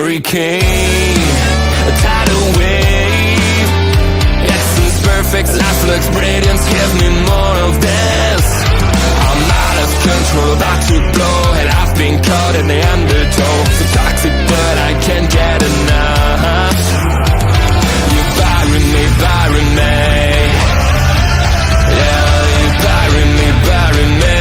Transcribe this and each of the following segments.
hurricane, a tidal wave. Essence perfect, life looks brilliant. Give me more of this. I'm out of control, about to blow, and I've been caught in the undertow. So toxic, but I can't get enough. You're burying me, burying me. Yeah, you're burying me, burying me.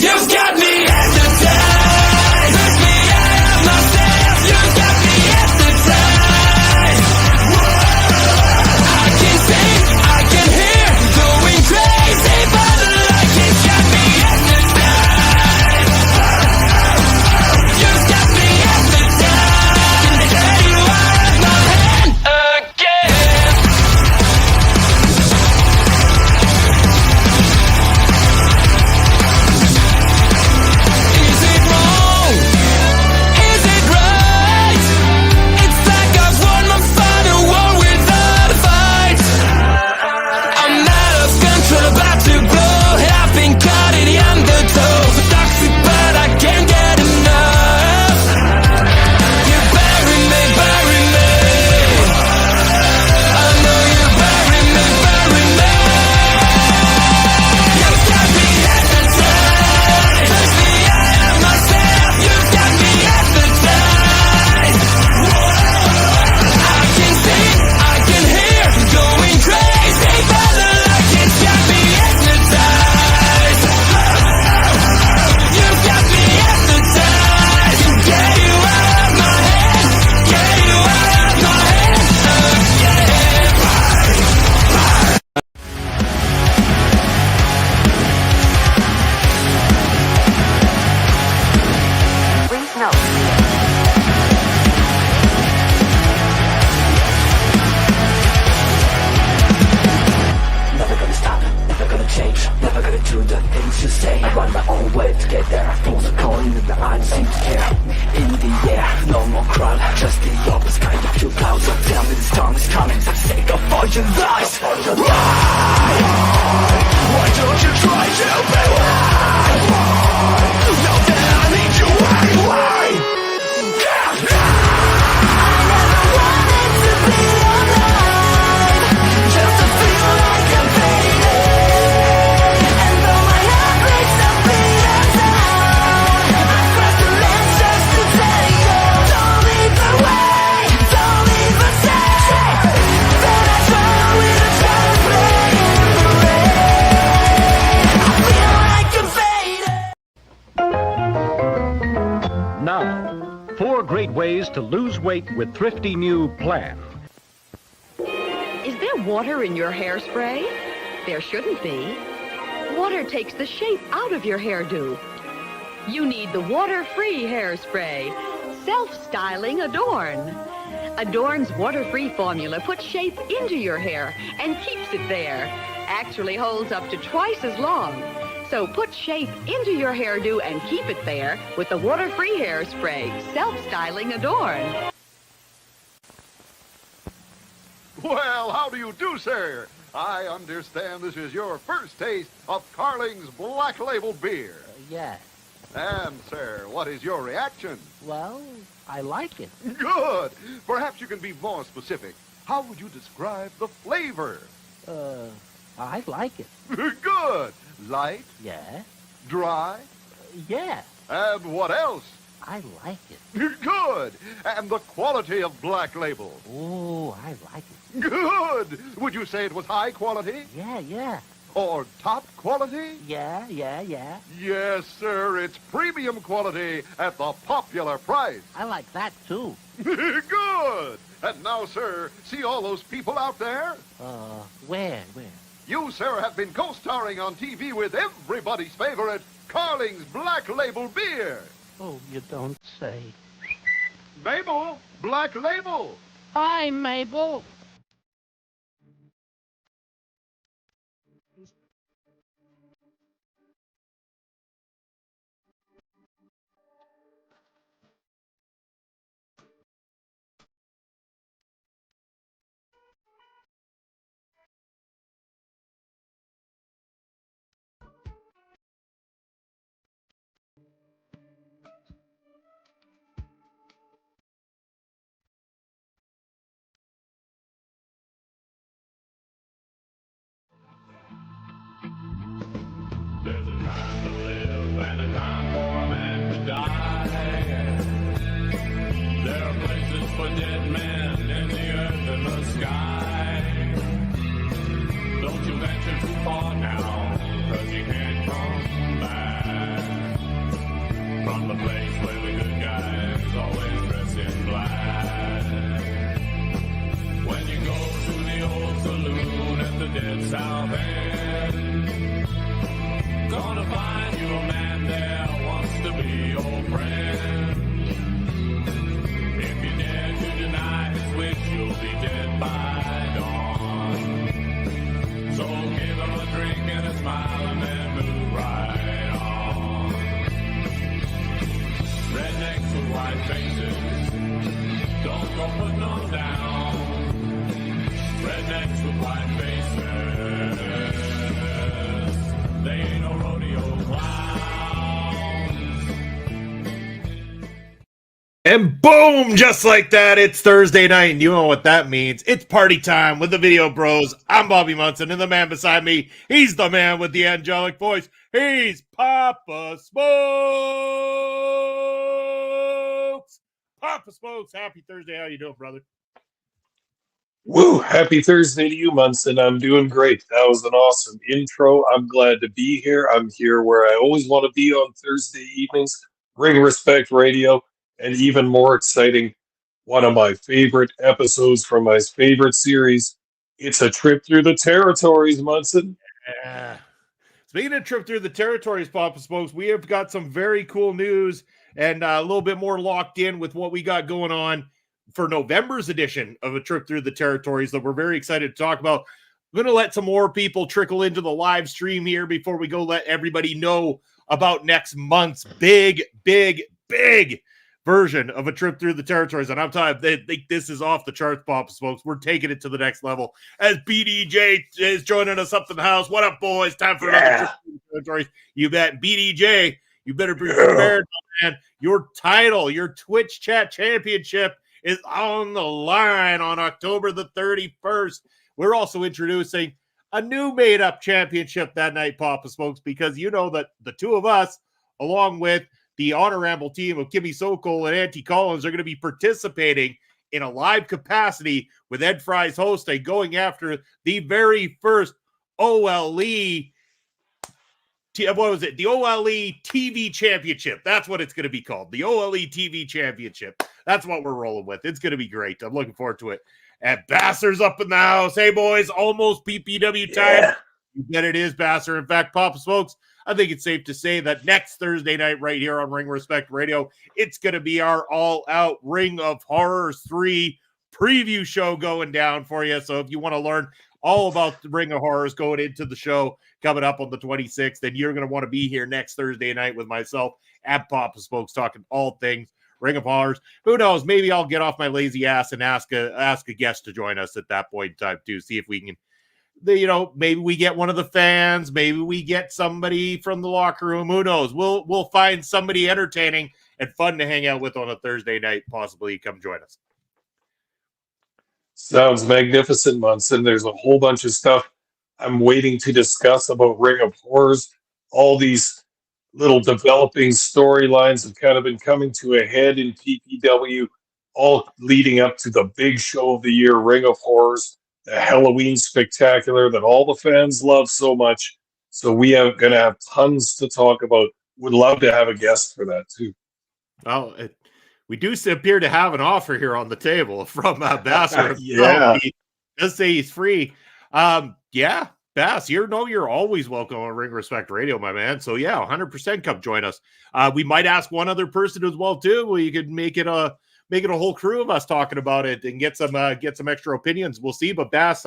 You've got me hypnotized. Push me out of myself. You've got me hypnotized. I can see, I can hear, going crazy, but the light has got me hypnotized. You've got me hypnotized. And get you out of my hand again. Is it wrong? Is it right? It's like I've won my final war without a fight. I'm out of control, about to blow, and I've been caught in the undertow. So toxic, but I can't get enough. You bury me, bury me. I know you bury me, bury me. You've got me hypnotized. Push me out of myself. You've got me hypnotized. I can see, I can hear, going crazy, but the light has got me hypnotized. You've got me hypnotized. And get you out of my head, get you out of my head again. Please note. Never gonna stop, never gonna change, never gonna do the things you say. I run my own way to get there. Things are calling and I don't seem to care. In the air, no more crowd, just the opposite kind of few clouds. So tell me the storm is coming for the sake of all your lies. Why don't you try to be wise? Now that I need you, why? Now, 4 great ways to lose weight with thrifty new Plan. Is there water in your hairspray? There shouldn't be. Water takes the shape out of your hairdo. You need the water-free hairspray. Self-styling Adorn. Adorn's water-free formula puts shape into your hair and keeps it there. Actually holds up to twice as long. So put shape into your hairdo and keep it there with the water-free hairspray. Self-styling Adorn. Well, how do you do, sir? I understand this is your first taste of Carling's Black Label beer. Yes. And, sir, what is your reaction? Well, I like it. Good. Perhaps you can be more specific. How would you describe the flavor? I like it. Good. Light? Yeah. Dry? Yeah. And what else? I like it. Good. And the quality of Black Label? Oh, I like it. Good. Would you say it was high quality? Yeah. Or top quality? Yeah. Yes, sir. It's premium quality at the popular price. I like that, too. Good. And now, sir, see all those people out there? Where? You, sir, have been co-starring on TV with everybody's favorite Carling's Black Label beer. Oh, you don't say. Mabel, Black Label. Hi, Mabel. dead man in the earth and the sky. Don't you venture too far now, 'cause you can't come back from the place where the good guys always dress in black. When you go to the old saloon at the dead South End, gonna find you a man there wants to be your friend. If you dare to deny his wish, you'll be dead by dawn. So give him a drink and a smile and then move right on. Rednecks with white faces, don't go putting them down. Rednecks with white faces, they ain't no rodeo clowns. And boom, just like that, it's Thursday night, and you know what that means. It's party time with the Video Bros. I'm Bobby Munson, and the man beside me, he's the man with the angelic voice. He's Papa Smokes. Papa Smokes, happy Thursday. How you doing, brother? Woo! Happy Thursday to you, Munson. I'm doing great. That was an awesome intro. I'm glad to be here. I'm here where I always want to be on Thursday evenings, Ring Respect Radio, and even more exciting, one of my favorite episodes from my favorite series. It's a trip through the territories, Munson. Yeah. Speaking of trip through the territories, Papa Smokes, we have got some very cool news and a little bit more locked in with what we got going on for November's edition of A Trip Through the Territories that we're very excited to talk about. I'm going to let some more people trickle into the live stream here before we go let everybody know about next month's big version of A Trip Through the Territories. And I'm telling you, this is off the charts, Papa Smokes. We're taking it to the next level. As BDJ is joining us up in the house. What up, boys? Time for another Trip Through the Territories. You bet. BDJ, you better be prepared, my man. Your title, your Twitch chat championship is on the line on October the 31st. We're also introducing a new made-up championship that night, Papa Smokes, because you know that the two of us, along with the Honor Ramble team of Kimmy Sokol and Auntie Collins, are going to be participating in a live capacity with Ed Fry's hosting, going after the very first OLE. What was it? The OLE TV Championship. That's what it's going to be called. The OLE TV Championship. That's what we're rolling with. It's going to be great. I'm looking forward to it. And Basser's up in the house. Hey, boys, almost PPW time. Yeah. You bet it is, Basser. In fact, Papa Smokes, I think it's safe to say that next Thursday night right here on Ring Respect Radio, it's going to be our all-out Ring of Horrors 3 preview show going down for you. So if you want to learn all about the Ring of Horrors going into the show coming up on the 26th, then you're going to want to be here next Thursday night with myself at Papa Smokes talking all things Ring of Horrors. Who knows? Maybe I'll get off my lazy ass and ask a guest to join us at that point in time too. See if we can, maybe we get one of the fans. Maybe we get somebody from the locker room. Who knows? We'll find somebody entertaining and fun to hang out with on a Thursday night. Possibly come join us. Sounds magnificent, Munson. There's a whole bunch of stuff I'm waiting to discuss about Ring of Horrors. All these little developing storylines have kind of been coming to a head in PPW, all leading up to the big show of the year, Ring of Horrors, the Halloween spectacular that all the fans love so much. So we are going to have tons to talk about. Would love to have a guest for that, too. Well, we do appear to have an offer here on the table from Basser. Yeah. He does say he's free. Yeah, Bass, you're always welcome on Ring Respect Radio, my man. So yeah, 100% come join us. We might ask one other person as well too. We could make it a whole crew of us talking about it and get some extra opinions. We'll see. But Bass,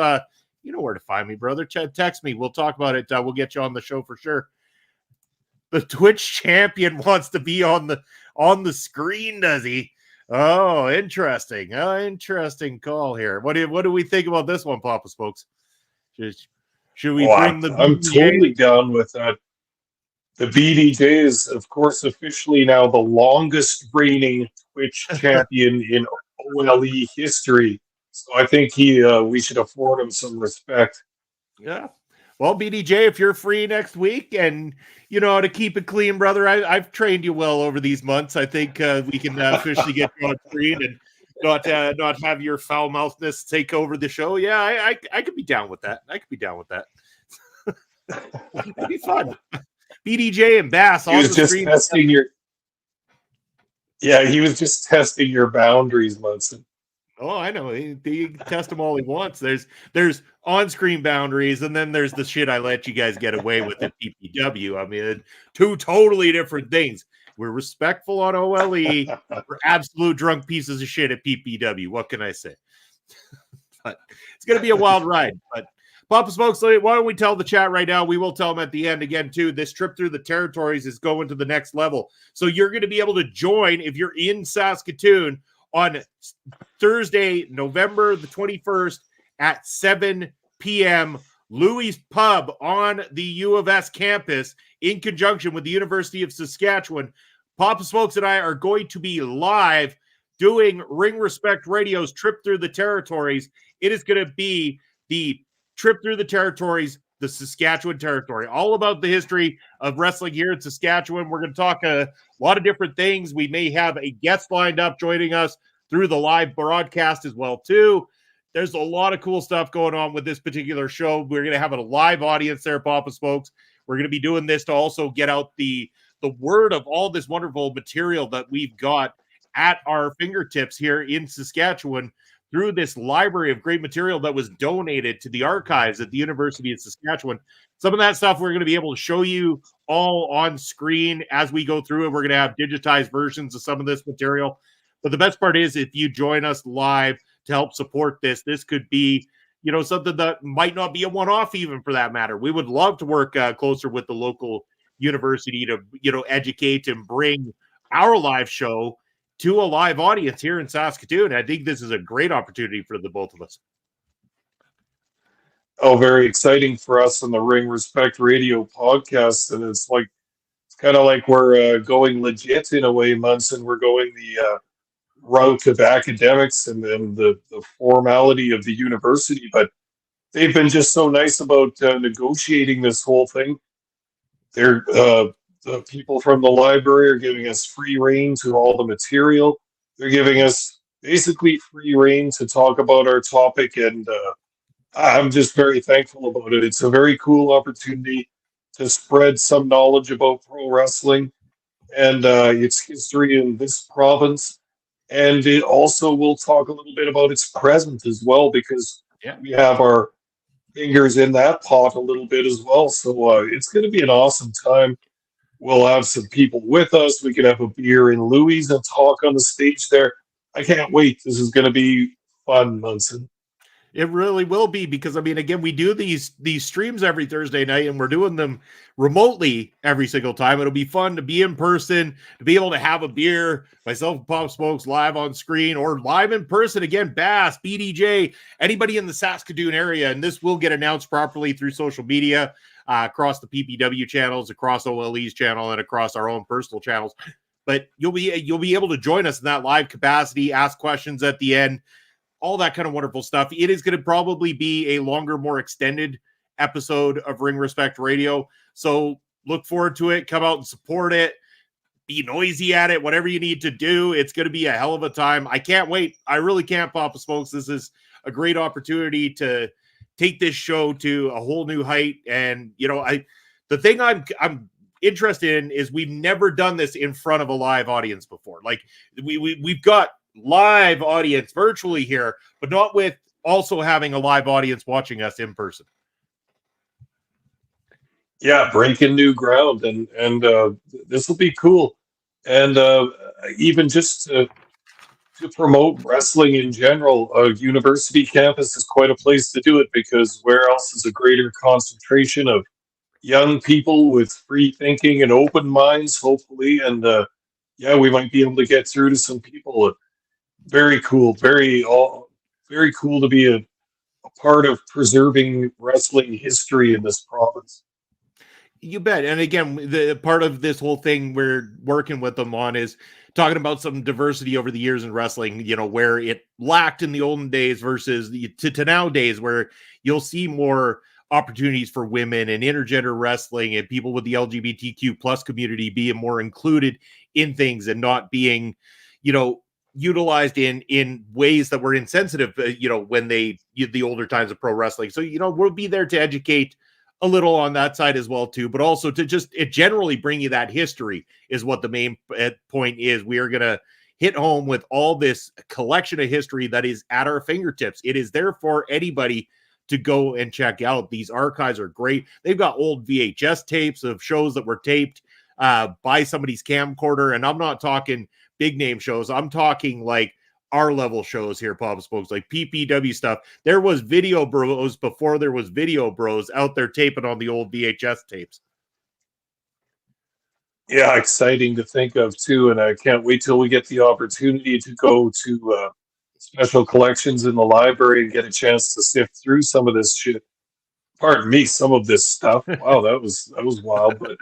you know where to find me, brother. Text me. We'll talk about it. We'll get you on the show for sure. The Twitch champion wants to be on the screen, does he? Oh, interesting. Interesting call here. What do we think about this one, Papa Smokes? Should we bring the I'm BDJ? totally down with that. The BDJ is, of course, officially now the longest reigning Twitch champion in OLE history. So I think we should afford him some respect. Yeah. Well, BDJ, if you're free next week and you know how to keep it clean, brother, I've trained you well over these months. I think we can officially get you on screen not have your foul mouthness take over the show. Yeah, I could be down with that. I could be down with that. It'd be fun. BDJ and Bass He on was the just screen. testing your. Yeah, he was just testing your boundaries, Munson. Oh, I know. He can test them all he wants. There's on-screen boundaries, and then there's the shit I let you guys get away with at PPW. I mean, two totally different things. We're respectful on OLE. We're absolute drunk pieces of shit at PPW. What can I say? But it's going to be a wild ride. But Papa Smokes, why don't we tell the chat right now? We will tell them at the end again, too. This trip through the territories is going to the next level. So you're going to be able to join if you're in Saskatoon on Thursday, November the 21st at 7 p.m. Louis Pub on the U of S campus in conjunction with the University of Saskatchewan. Papa Smokes and I are going to be live doing Ring Respect Radio's Trip Through the Territories. It is going to be the Trip Through the Territories, the Saskatchewan territory, all about the history of wrestling here in Saskatchewan. We're going to talk a lot of different things. We may have a guest lined up joining us through the live broadcast as well, too. There's a lot of cool stuff going on with this particular show. We're going to have a live audience there, Papa Smokes. We're going to be doing this to also get out the word of all this wonderful material that we've got at our fingertips here in Saskatchewan through this library of great material that was donated to the archives at the University of Saskatchewan. Some of that stuff we're going to be able to show you all on screen as we go through it. We're going to have digitized versions of some of this material. But the best part is if you join us live to help support this, this could be, something that might not be a one-off even for that matter. We would love to work closer with the local university to, educate and bring our live show to a live audience here in Saskatoon. I think this is a great opportunity for the both of us. Oh, very exciting for us on the Ring Respect Radio podcast. And it's kind of like we're going legit in a way, Munson. We're going the route of academics and then the formality of the university. But they've been just so nice about negotiating this whole thing. They're the people from the library are giving us free reign to all the material. They're giving us basically free reign to talk about our topic, and I'm just very thankful about it. It's a very cool opportunity to spread some knowledge about pro wrestling and its history in this province. And it also will talk a little bit about its present as well, because we have our fingers in that pot a little bit as well. So it's going to be an awesome time. We'll have some people with us. We can have a beer in Louis and talk on the stage there. I can't wait. This is going to be fun, Munson. It really will be, because again, we do these streams every Thursday night, and we're doing them remotely every single time. It'll be fun to be in person, to be able to have a beer, myself and Pop Smokes live on screen or live in person. Again, Bass, BDJ, anybody in the Saskatoon area, and this will get announced properly through social media, across the PPW channels, across OLE's channel, and across our own personal channels. But you'll be able to join us in that live capacity, ask questions at the end, all that kind of wonderful stuff. It is going to probably be a longer, more extended episode of Ring Respect Radio. So look forward to it. Come out and support it. Be noisy at it. Whatever you need to do. It's going to be a hell of a time. I can't wait. I really can't, Papa Smokes. This is a great opportunity to take this show to a whole new height. And, the thing I'm interested in is we've never done this in front of a live audience before. Like we've got live audience virtually here, but not with also having a live audience watching us in person. Yeah, breaking new ground, and this will be cool. And even just to promote wrestling in general, a university campus is quite a place to do it, because where else is a greater concentration of young people with free thinking and open minds, hopefully. And we might be able to get through to some people. Very cool, very cool to be a part of preserving wrestling history in this province. You bet. And again, the part of this whole thing we're working with them on is talking about some diversity over the years in wrestling, where it lacked in the olden days versus to nowadays, where you'll see more opportunities for women and intergender wrestling and people with the LGBTQ plus community being more included in things and not being, utilized in ways that were insensitive, when the older times of pro wrestling. So, we'll be there to educate a little on that side as well too, but also to just generally bring you that history is what the main point is. We are going to hit home with all this collection of history that is at our fingertips. It is there for anybody to go and check out. These archives are great. They've got old VHS tapes of shows that were taped by somebody's camcorder, and I'm not talking big name shows. I'm talking like our level shows here, Pop Spokes, like PPW stuff. There was Video Bros before there was Video Bros out there taping on the old VHS tapes. Yeah, exciting to think of too, and I can't wait till we get the opportunity to go to special collections in the library and get a chance to sift through some of this shit. Pardon me, some of this stuff. Wow, that was wild. But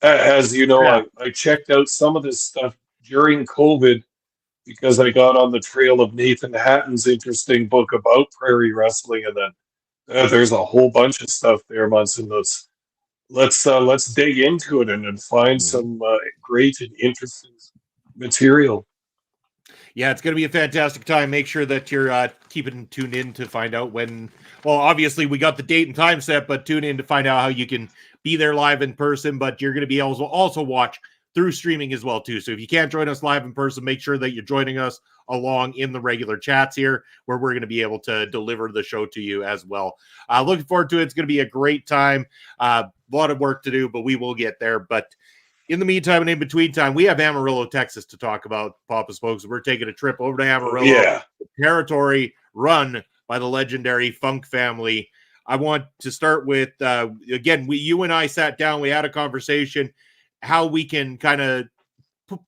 as you know, I checked out some of this stuff during COVID because I got on the trail of Nathan Hatton's interesting book about prairie wrestling, and then there's a whole bunch of stuff there, Munson. Let's dig into it and find some great and interesting material. Yeah, it's going to be a fantastic time. Make sure that you're keeping tuned in to find out when. Well, obviously we got the date and time set, but tune in to find out how you can be there live in person. But you're going to be able to also watch through streaming as well too. So if you can't join us live in person, make sure that you're joining us along in the regular chats here, where we're going to be able to deliver the show to you as well. Looking forward to it. It's going to be a great time. A lot of work to do, but we will get there. But in the meantime and in between time, we have Amarillo, Texas to talk about, Papa Spokes. We're taking a trip over to Amarillo, territory run by the legendary Funk family. I want to start with, again, you and I sat down, we had a conversation, how we can kind of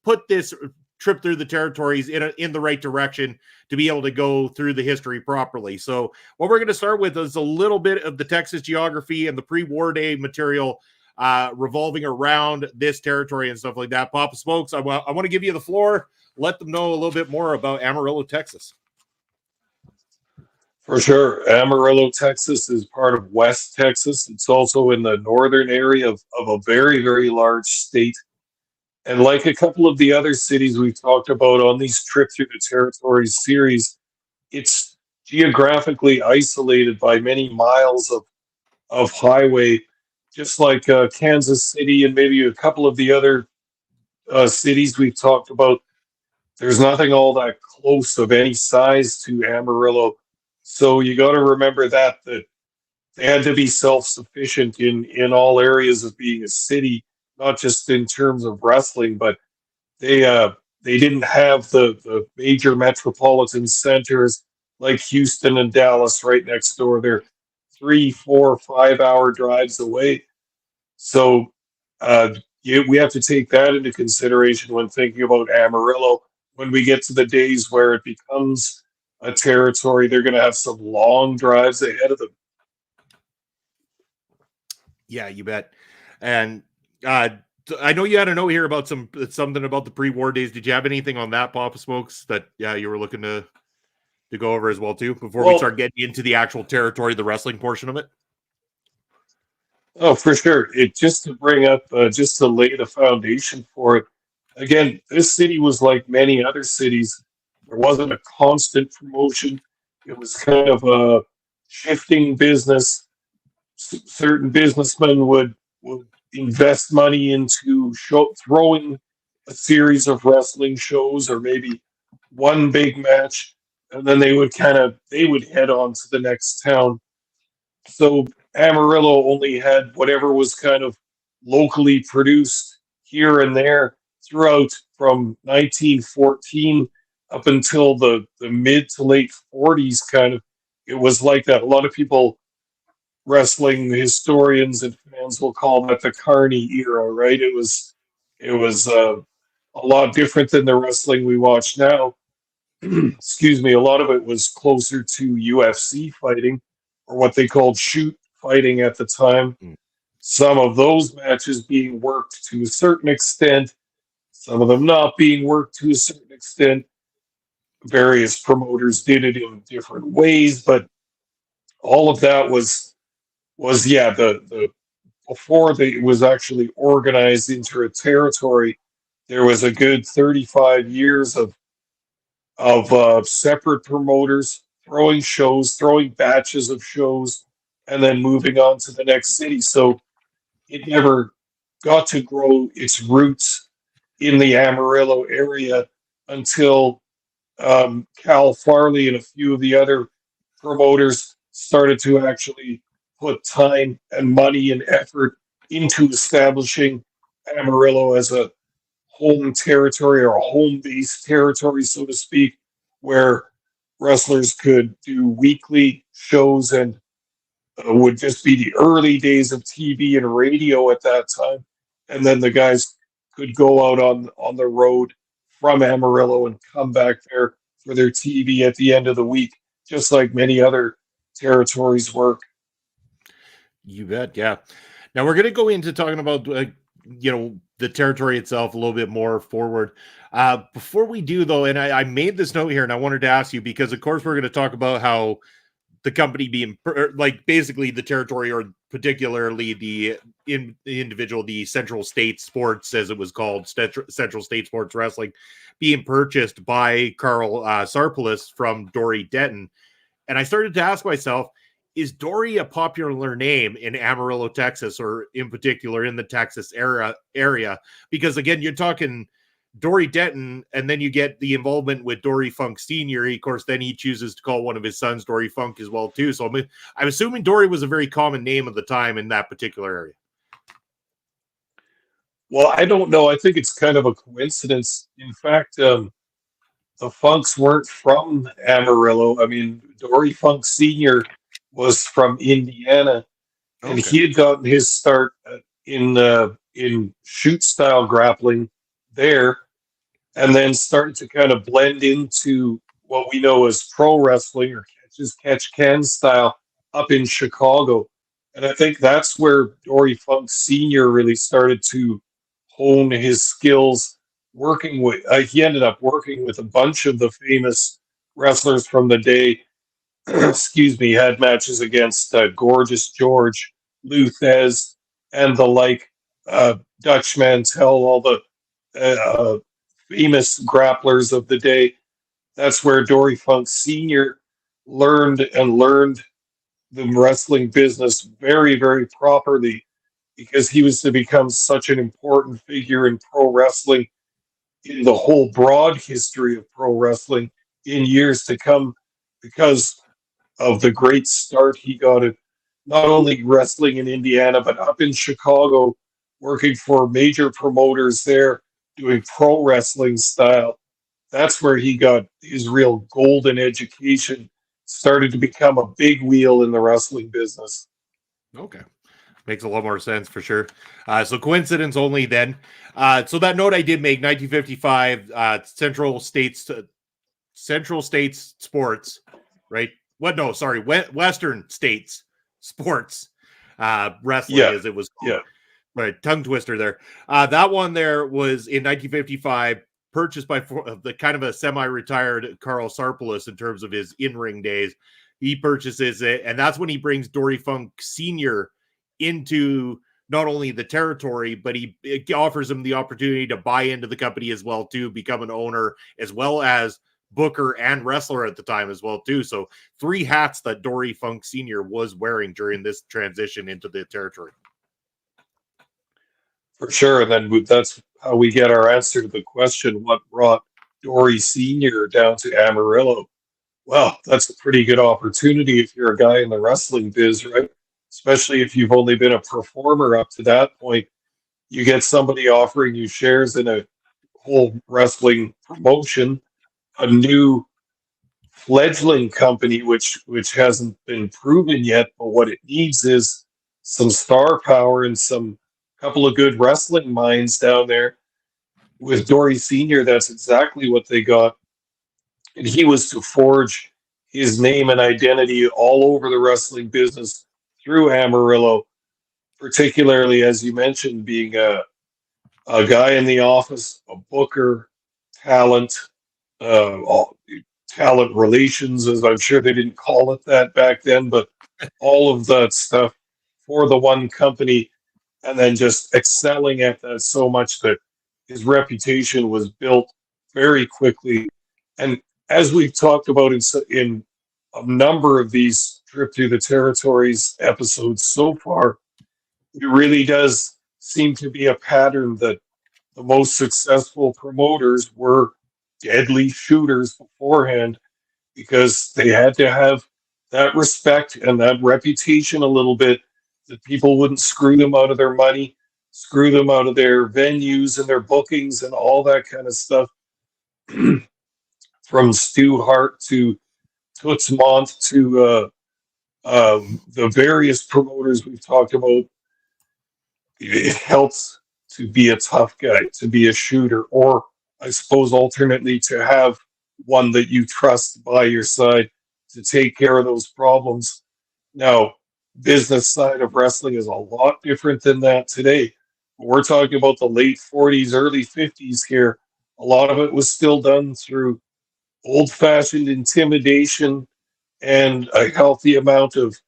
put this trip through the territories in the right direction to be able to go through the history properly. So what we're going to start with is a little bit of the Texas geography and the pre-war day material revolving around this territory and stuff like that. Papa Smokes, I want to give you the floor. Let them know a little bit more about Amarillo, Texas. For sure. Amarillo, Texas is part of West Texas. It's also in the northern area of a very, very large state. And like a couple of the other cities we've talked about on these Trip Through the Territories series, it's geographically isolated by many miles of highway, just like Kansas City and maybe a couple of the other cities we've talked about. There's nothing all that close of any size to Amarillo. So you got to remember that they had to be self-sufficient in all areas of being a city, not just in terms of wrestling, but they didn't have the major metropolitan centers like Houston and Dallas right next door. They're 3, 4, 5 hour drives away. So we have to take that into consideration when thinking about Amarillo. When we get to the days where it becomes a territory, they're going to have some long drives ahead of them. Yeah, you bet. And I know you had a note here about something about the pre-war days. Did you have anything on that, Papa Smokes, that you were looking to go over as well too before we start getting into the actual territory, the wrestling portion of it? Oh, for sure. Just to bring up, just to lay the foundation for it. Again, this city was like many other cities. There wasn't a constant promotion. It was kind of a shifting business. Certain businessmen would invest money into throwing a series of wrestling shows or maybe one big match, and then they would head on to the next town. So Amarillo only had whatever was kind of locally produced here and there throughout from 1914 up until the mid to late 40s. Kind of, it was like that. A lot of people, wrestling historians and fans, will call that the Carney era, right? It was a lot different than the wrestling we watch now. Excuse me. A lot of it was closer to UFC fighting, or what they called shoot fighting at the time. Some of those matches being worked to a certain extent, some of them not being worked to a certain extent. Various promoters did it in different ways, but all of that was the before it was actually organized into a territory. There was a good 35 years of of separate promoters throwing shows, throwing batches of shows, and then moving on to the next city. So it never got to grow its roots in the Amarillo area until Cal Farley and a few of the other promoters started to actually put time and money and effort into establishing Amarillo as a home territory or a home based territory, so to speak, where wrestlers could do weekly shows and would just be the early days of TV and radio at that time. And then the guys could go out on the road from Amarillo and come back there for their TV at the end of the week, just like many other territories work. You bet. Yeah. Now we're going to go into talking about, the territory itself a little bit more forward. Before we do, though, and I made this note here and I wanted to ask you because, of course, we're going to talk about how the company being basically the territory, or particularly the individual, the Central State Sports, as it was called, Central State Sports Wrestling, being purchased by Carl Sarpoulos from Dory Denton. And I started to ask myself, is Dory a popular name in Amarillo, Texas, or in particular in the Texas area? Because again, you're talking Dory Denton, and then you get the involvement with Dory Funk Sr. Of course, then he chooses to call one of his sons Dory Funk as well, too. So I'm assuming Dory was a very common name at the time in that particular area. Well, I don't know. I think it's kind of a coincidence. In fact, the Funks weren't from Amarillo. I mean, Dory Funk Sr. was from Indiana, and he had gotten his start in shoot style grappling there, and then started to kind of blend into what we know as pro wrestling or catch can style up in Chicago. And I think that's where Dory Funk Sr. really started to hone his skills working with. He ended up working with a bunch of the famous wrestlers from the day. Excuse me, had matches against Gorgeous George, Lou Thez, and the like, Dutch Mantel, all the famous grapplers of the day. That's where Dory Funk Sr. learned the wrestling business very, very properly, because he was to become such an important figure in pro wrestling, in the whole broad history of pro wrestling in years to come, because of the great start he got at not only wrestling in Indiana, but up in Chicago, working for major promoters there, doing pro wrestling style. That's where he got his real golden education, started to become a big wheel in the wrestling business. Okay. Makes a lot more sense for sure. So coincidence only then. So that note I did make, 1955, Central States Sports, right? Western States Sports Wrestling, as it was called. Yeah. Right, tongue twister there. That one there was in 1955, purchased by the kind of a semi-retired Carl Sarpoulos in terms of his in-ring days. He purchases it, and that's when he brings Dory Funk Sr. into not only the territory, but he offers him the opportunity to buy into the company as well, too, become an owner, as well as booker and wrestler at the time as well, too. So 3 hats that Dory Funk Sr. was wearing during this transition into the territory. For sure. And then that's how we get our answer to the question, what brought Dory Sr. down to Amarillo? Well, that's a pretty good opportunity if you're a guy in the wrestling biz, right? Especially if you've only been a performer up to that point. You get somebody offering you shares in a whole wrestling promotion, a new fledgling company, which hasn't been proven yet, but what it needs is some star power and some couple of good wrestling minds down there. With Dory Sr., that's exactly what they got. And he was to forge his name and identity all over the wrestling business through Amarillo, particularly, as you mentioned, being a guy in the office, a booker, talent, talent relations, as I'm sure they didn't call it that back then, but all of that stuff for the one company, and then just excelling at that so much that his reputation was built very quickly. And as we've talked about in a number of these Trip Through the Territories episodes so far, it really does seem to be a pattern that the most successful promoters were deadly shooters beforehand because they had to have that respect and that reputation a little bit that people wouldn't screw them out of their money, screw them out of their venues and their bookings and all that kind of stuff. From Stu Hart to Toots Month to the various promoters we've talked about, it helps to be a tough guy, to be a shooter, or I suppose alternately to have one that you trust by your side to take care of those problems. Now, business side of wrestling is a lot different than that today. We're talking about the late 40s, early 50s here. A lot of it was still done through old-fashioned intimidation and a healthy amount of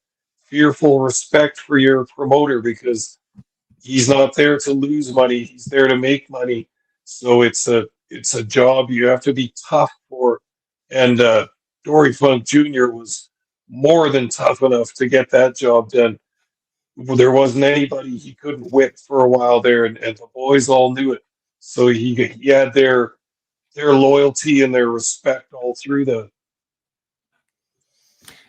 fearful respect for your promoter because he's not there to lose money, he's there to make money. So it's a job you have to be tough for. And Dory Funk Jr. was more than tough enough to get that job done. There wasn't anybody he couldn't whip for a while there, and the boys all knew it. So he had their loyalty and their respect all through that.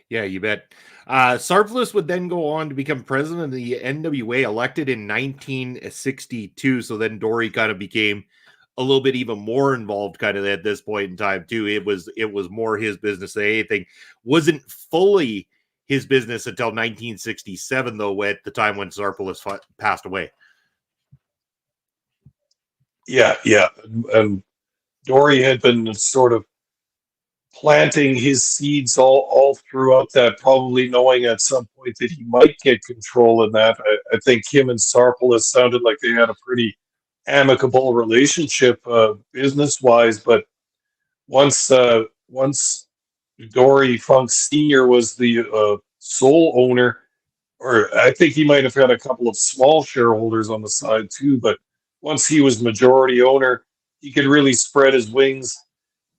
Yeah, you bet. Sarplis would then go on to become president of the NWA, elected in 1962. So then Dory kind of became a little bit even more involved kind of at this point in time too. It was more his business than anything. Wasn't fully his business until 1967 though, at the time when Sarplis passed away. Yeah. And Dory had been sort of planting his seeds all throughout that, probably knowing at some point that he might get control in that. I think him and Sarpolis sounded like they had a pretty amicable relationship business-wise, but once Dory Funk Sr. was the sole owner, or I think he might have had a couple of small shareholders on the side too, but once he was majority owner, he could really spread his wings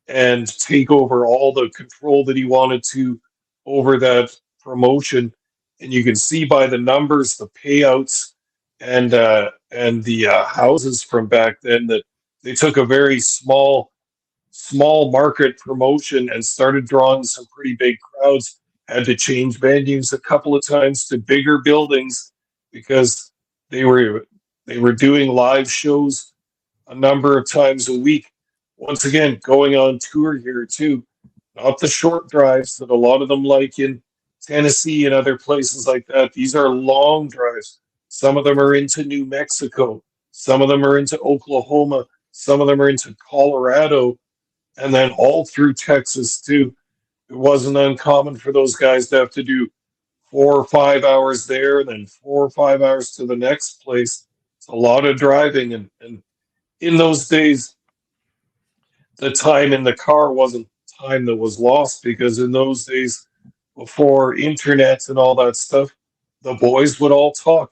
and take over all the control that he wanted to over that promotion. And you can see by the numbers, the payouts, and the houses from back then that they took a very small market promotion and started drawing some pretty big crowds. Had to change venues a couple of times to bigger buildings because they were doing live shows a number of times a week. Once again, going on tour here too, not the short drives that a lot of them like in Tennessee and other places like that. These are long drives. Some of them are into New Mexico. Some of them are into Oklahoma. Some of them are into Colorado, and then all through Texas too. It wasn't uncommon for those guys to have to do 4 or 5 hours there and then 4 or 5 hours to the next place. It's a lot of driving, and in those days, the time in the car wasn't time that was lost, because in those days, before internet and all that stuff, the boys would all talk.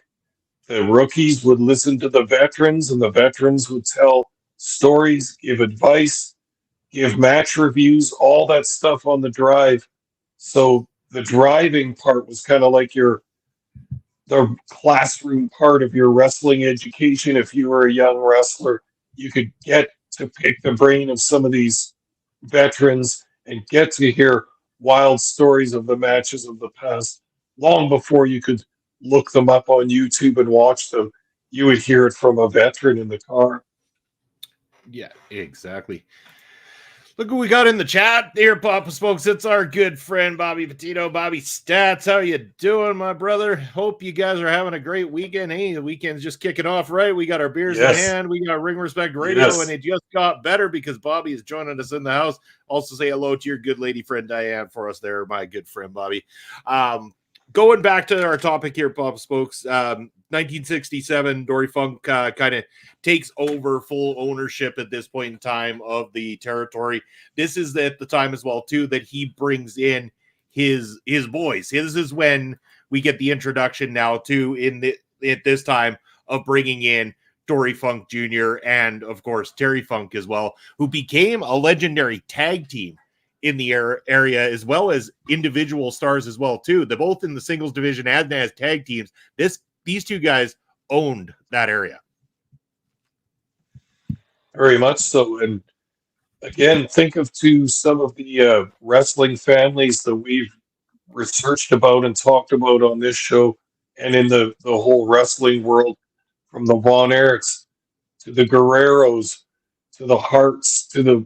The rookies would listen to the veterans, and the veterans would tell stories, give advice, give match reviews, all that stuff on the drive. So the driving part was kind of like the classroom part of your wrestling education. If you were a young wrestler, you could get to pick the brain of some of these veterans and get to hear wild stories of the matches of the past long before you could look them up on YouTube and watch them. You would hear it from a veteran in the car. Yeah, exactly. Look what we got in the chat here, Papa Smokes. It's our good friend Bobby Petito. Bobby Stats, how you doing, my brother? Hope you guys are having a great weekend. Hey, the weekend's just kicking off, right? We got our beers in hand. We got Ring Respect Radio, and it just got better because Bobby is joining us in the house. Also say hello to your good lady friend Diane for us there, my good friend Bobby. Going back to our topic here, Papa Smokes, 1967, Dory Funk kind of takes over full ownership at this point in time of the territory. This is at the time as well, too, that he brings in his boys. This is when we get the introduction now, too, at this time of bringing in Dory Funk Jr. and, of course, Terry Funk as well, who became a legendary tag team in the area, as well as individual stars as well too. They're both in the singles division and as tag teams. These two guys owned that area. Very much so. And again, think of some of the wrestling families that we've researched about and talked about on this show and in the whole wrestling world, from the Von Erichs to the Guerreros to the Harts to the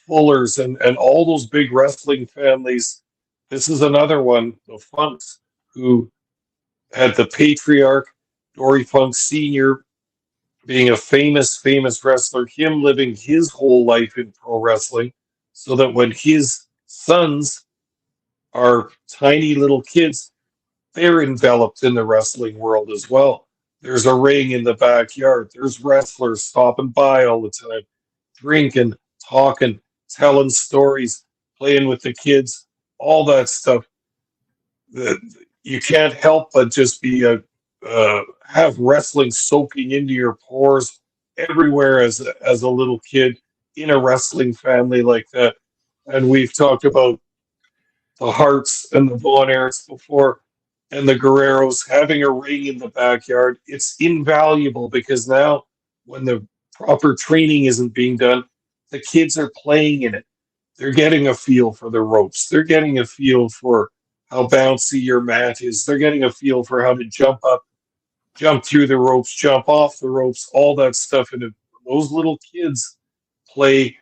Fullers and all those big wrestling families. This is another one, the Funks, who had the patriarch, Dory Funk Sr., being a famous wrestler, him living his whole life in pro wrestling, so that when his sons are tiny little kids, they're enveloped in the wrestling world as well. There's a ring in the backyard. There's wrestlers stopping by all the time, drinking, talking, telling stories, playing with the kids, all that stuff. You can't help but just be have wrestling soaking into your pores everywhere as a little kid in a wrestling family like that. And we've talked about the Harts and the Von Erichs before, and the Guerreros having a ring in the backyard. It's invaluable because now, when the proper training isn't being done, the kids are playing in it. They're getting a feel for the ropes. They're getting a feel for how bouncy your mat is. They're getting a feel for how to jump up, jump through the ropes, jump off the ropes, all that stuff. And if those little kids play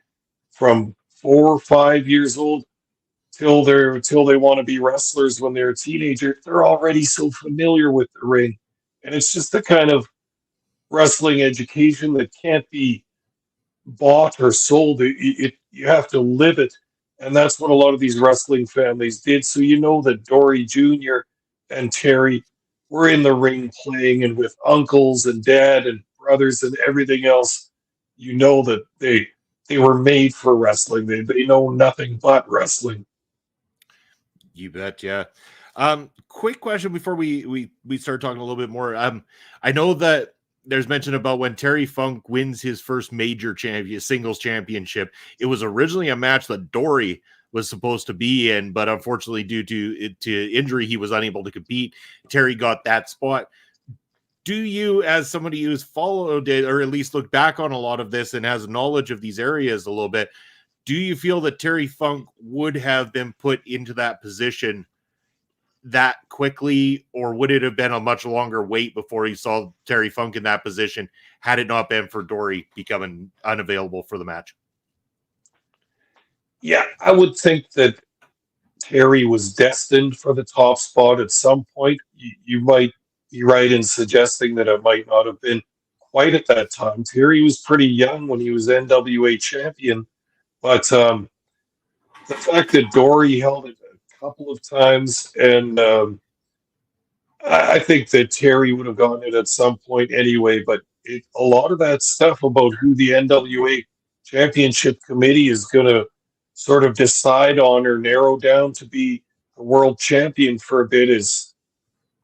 from 4 or 5 years old till they want to be wrestlers when they're a teenager, they're already so familiar with the ring. And it's just the kind of wrestling education that can't be bought or sold. You have to live it. And that's what a lot of these wrestling families did. So you know that Dory Jr. and Terry were in the ring playing, and with uncles and dad and brothers and everything else, you know that they were made for wrestling. They know nothing but wrestling. You bet, yeah. Quick question before we start talking a little bit more. I know that there's mention about when Terry Funk wins his first major singles championship. It was originally a match that Dory was supposed to be in, but unfortunately, due to injury, he was unable to compete. Terry got that spot. Do you, as somebody who's followed it, or at least looked back on a lot of this and has knowledge of these areas a little bit, do you feel that Terry Funk would have been put into that position that quickly, or would it have been a much longer wait before you saw Terry Funk in that position had it not been for Dory becoming unavailable for the match? Yeah, I would think that Terry was destined for the top spot at some point. You might be right in suggesting that it might not have been quite at that time. Terry was pretty young when he was NWA champion, but the fact that Dory held it a couple of times, and I think that Terry would have gotten it at some point anyway, but a lot of that stuff about who the NWA Championship Committee is going to sort of decide on or narrow down to be a world champion for a bit is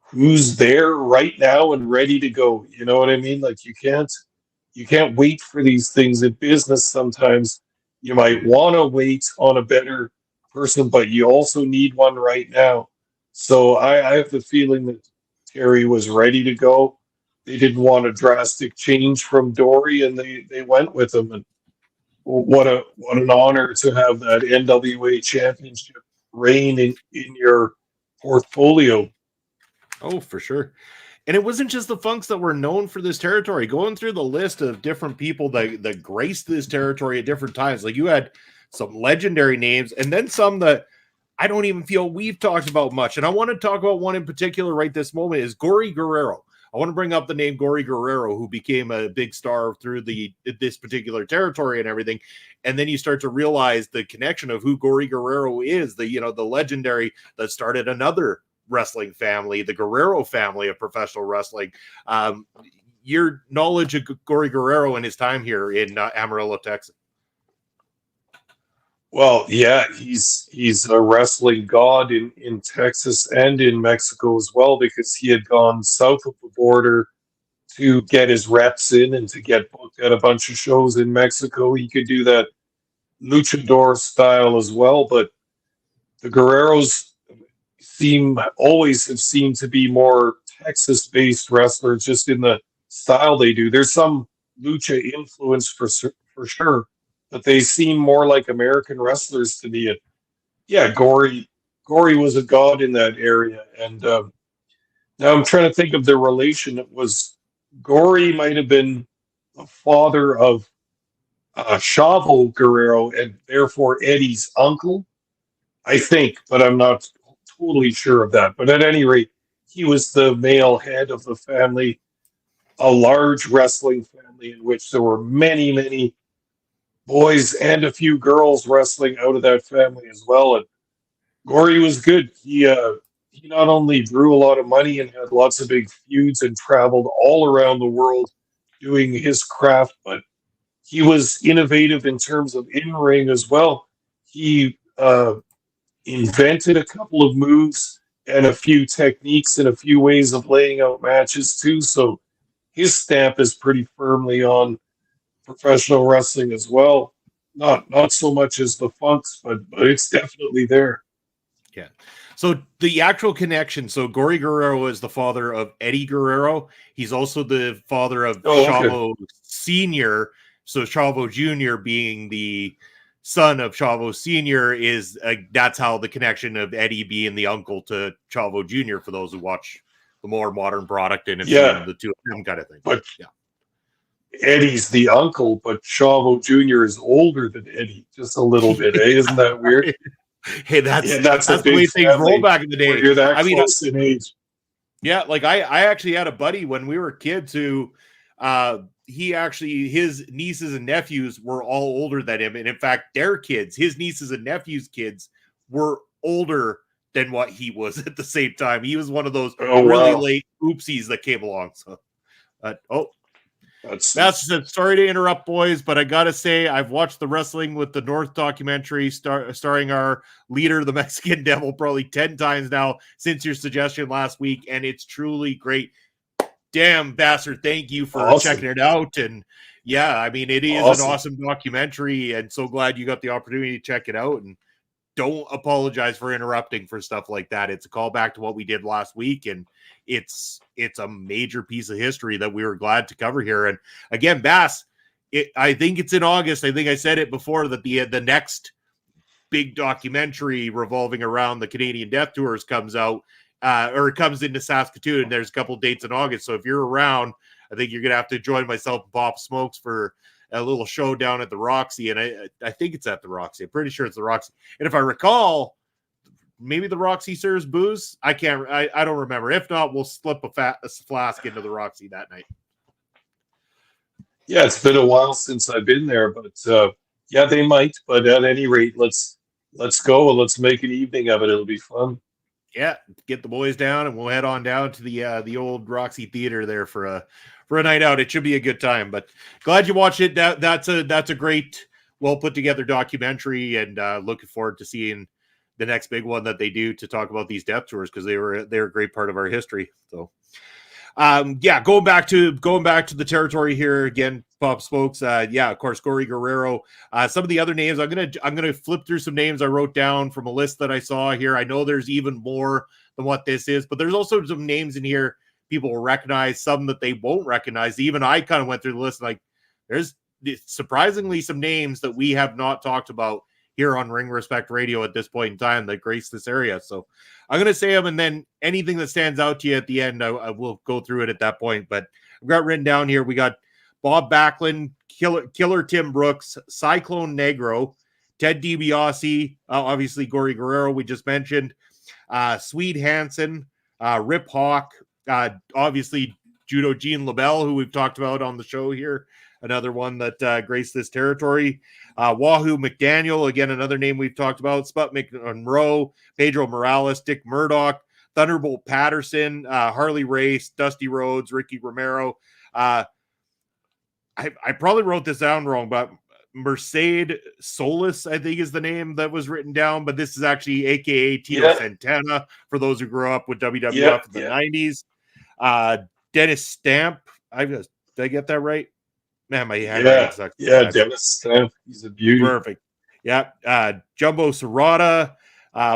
who's there right now and ready to go. You know what I mean? Like you can't wait for these things in business. Sometimes you might want to wait on a better person, but you also need one right now. So I have the feeling that Terry was ready to go. They didn't want a drastic change from Dory, and they went with him. And what an honor to have that NWA championship reign in your portfolio. Oh, for sure. And it wasn't just the Funks that were known for this territory. Going through the list of different people that graced this territory at different times, like you had some legendary names, and then some that I don't even feel we've talked about much. And I want to talk about one in particular right this moment is Gory Guerrero. I want to bring up the name Gory Guerrero, who became a big star through this particular territory and everything. And then you start to realize the connection of who Gory Guerrero is, the legendary that started another wrestling family, the Guerrero family of professional wrestling. Your knowledge of Gory Guerrero and his time here in Amarillo, Texas. Well, yeah, he's a wrestling god in Texas and in Mexico as well, because he had gone south of the border to get his reps in and to get booked at a bunch of shows in Mexico. He could do that luchador style as well, but the Guerreros always have seemed to be more Texas-based wrestlers, just in the style they do. There's some lucha influence for sure, but they seem more like American wrestlers to me. And yeah, Gory was a god in that area, and now I'm trying to think of the relation. It was Gory might have been the father of Chavo Guerrero, and therefore Eddie's uncle, I think, but I'm not totally sure of that. But at any rate, he was the male head of the family, a large wrestling family in which there were many, many boys and a few girls wrestling out of that family as well. And Gory was good. He not only drew a lot of money and had lots of big feuds and traveled all around the world doing his craft, but he was innovative in terms of in-ring as well. He invented a couple of moves and a few techniques and a few ways of laying out matches too. So his stamp is pretty firmly on professional wrestling as well. Not so much as the Funks, but it's definitely there. Yeah. So the actual connection. So Gory Guerrero is the father of Eddie Guerrero. He's also the father of Chavo Senior. So Chavo Junior being the son of Chavo Senior is that's how the connection of Eddie being the uncle to Chavo Junior. For those who watch the more modern product and have seen the two of them kind of thing. But Eddie's the uncle, but Chavo Junior is older than Eddie, just a little bit. Isn't that weird? Hey, that's the way things roll back in the day. You're that close in age. Yeah, like I actually had a buddy when we were kids who his nieces and nephews were all older than him. And in fact, their kids, his nieces and nephews' kids, were older than what he was at the same time. He was one of those really late oopsies that came along. So that's sorry to interrupt, boys, but I gotta say I've watched the Wrestling with the North documentary starring our leader, the Mexican Devil, probably 10 times now since your suggestion last week, and it's truly great. Damn, bastard, thank you for checking it out. And yeah, I mean, it is an awesome documentary, and so glad you got the opportunity to check it out. And don't apologize for interrupting for stuff like that. It's a callback to what we did last week, and it's a major piece of history that we were glad to cover here. And again, Bass, I think it's in August. I think I said it before that the next big documentary revolving around the Canadian Death Tours comes out, or it comes into Saskatoon. And there's a couple dates in August. So if you're around, I think you're going to have to join myself and Bob Smokes for a little show down at the Roxy. And I think it's at the Roxy. I'm pretty sure it's the Roxy. And if I recall, maybe the Roxy serves booze. I don't remember. If not, we'll slip a flask into the Roxy that night. Yeah, it's been a while since I've been there, but yeah, they might. But at any rate, let's go and let's make an evening of it. It'll be fun. Yeah, get the boys down, and we'll head on down to the old Roxy Theater there for a night out. It should be a good time. But glad you watched it. That's a great, well put together documentary, and looking forward to seeing the next big one that they do to talk about these death tours, because they're a great part of our history. So going back to the territory here again, Pop Smokes. Of course, Gory Guerrero. Some of the other names, I'm gonna flip through some names I wrote down from a list that I saw here. I know there's even more than what this is, but there's also some names in here people will recognize, some that they won't recognize. Even I kind of went through the list, like there's surprisingly some names that we have not talked about here on Ring Respect Radio at this point in time that grace this area. So I'm going to say them, and then anything that stands out to you at the end, I will go through it at that point. But I've got written down here, we got Bob Backlund, Killer Tim Brooks, Cyclone Negro, Ted DiBiase, obviously Gory Guerrero we just mentioned, Swede Hansen, Rip Hawk, obviously Judo Gene LaBelle, who we've talked about on the show here, another one that graced this territory. Wahoo McDaniel, again, another name we've talked about. Sputnik Monroe, Pedro Morales, Dick Murdoch, Thunderbolt Patterson, Harley Race, Dusty Rhodes, Ricky Romero. I probably wrote this down wrong, but Mercedes Solis, I think, is the name that was written down, but this is actually AKA Tito Santana for those who grew up with WWF in the 90s. Dennis Stamp. Did I get that right? Man, my handwriting sucks. Yeah, Dennis Stamp. He's a beauty. Perfect. Yeah, Jumbo Serrata,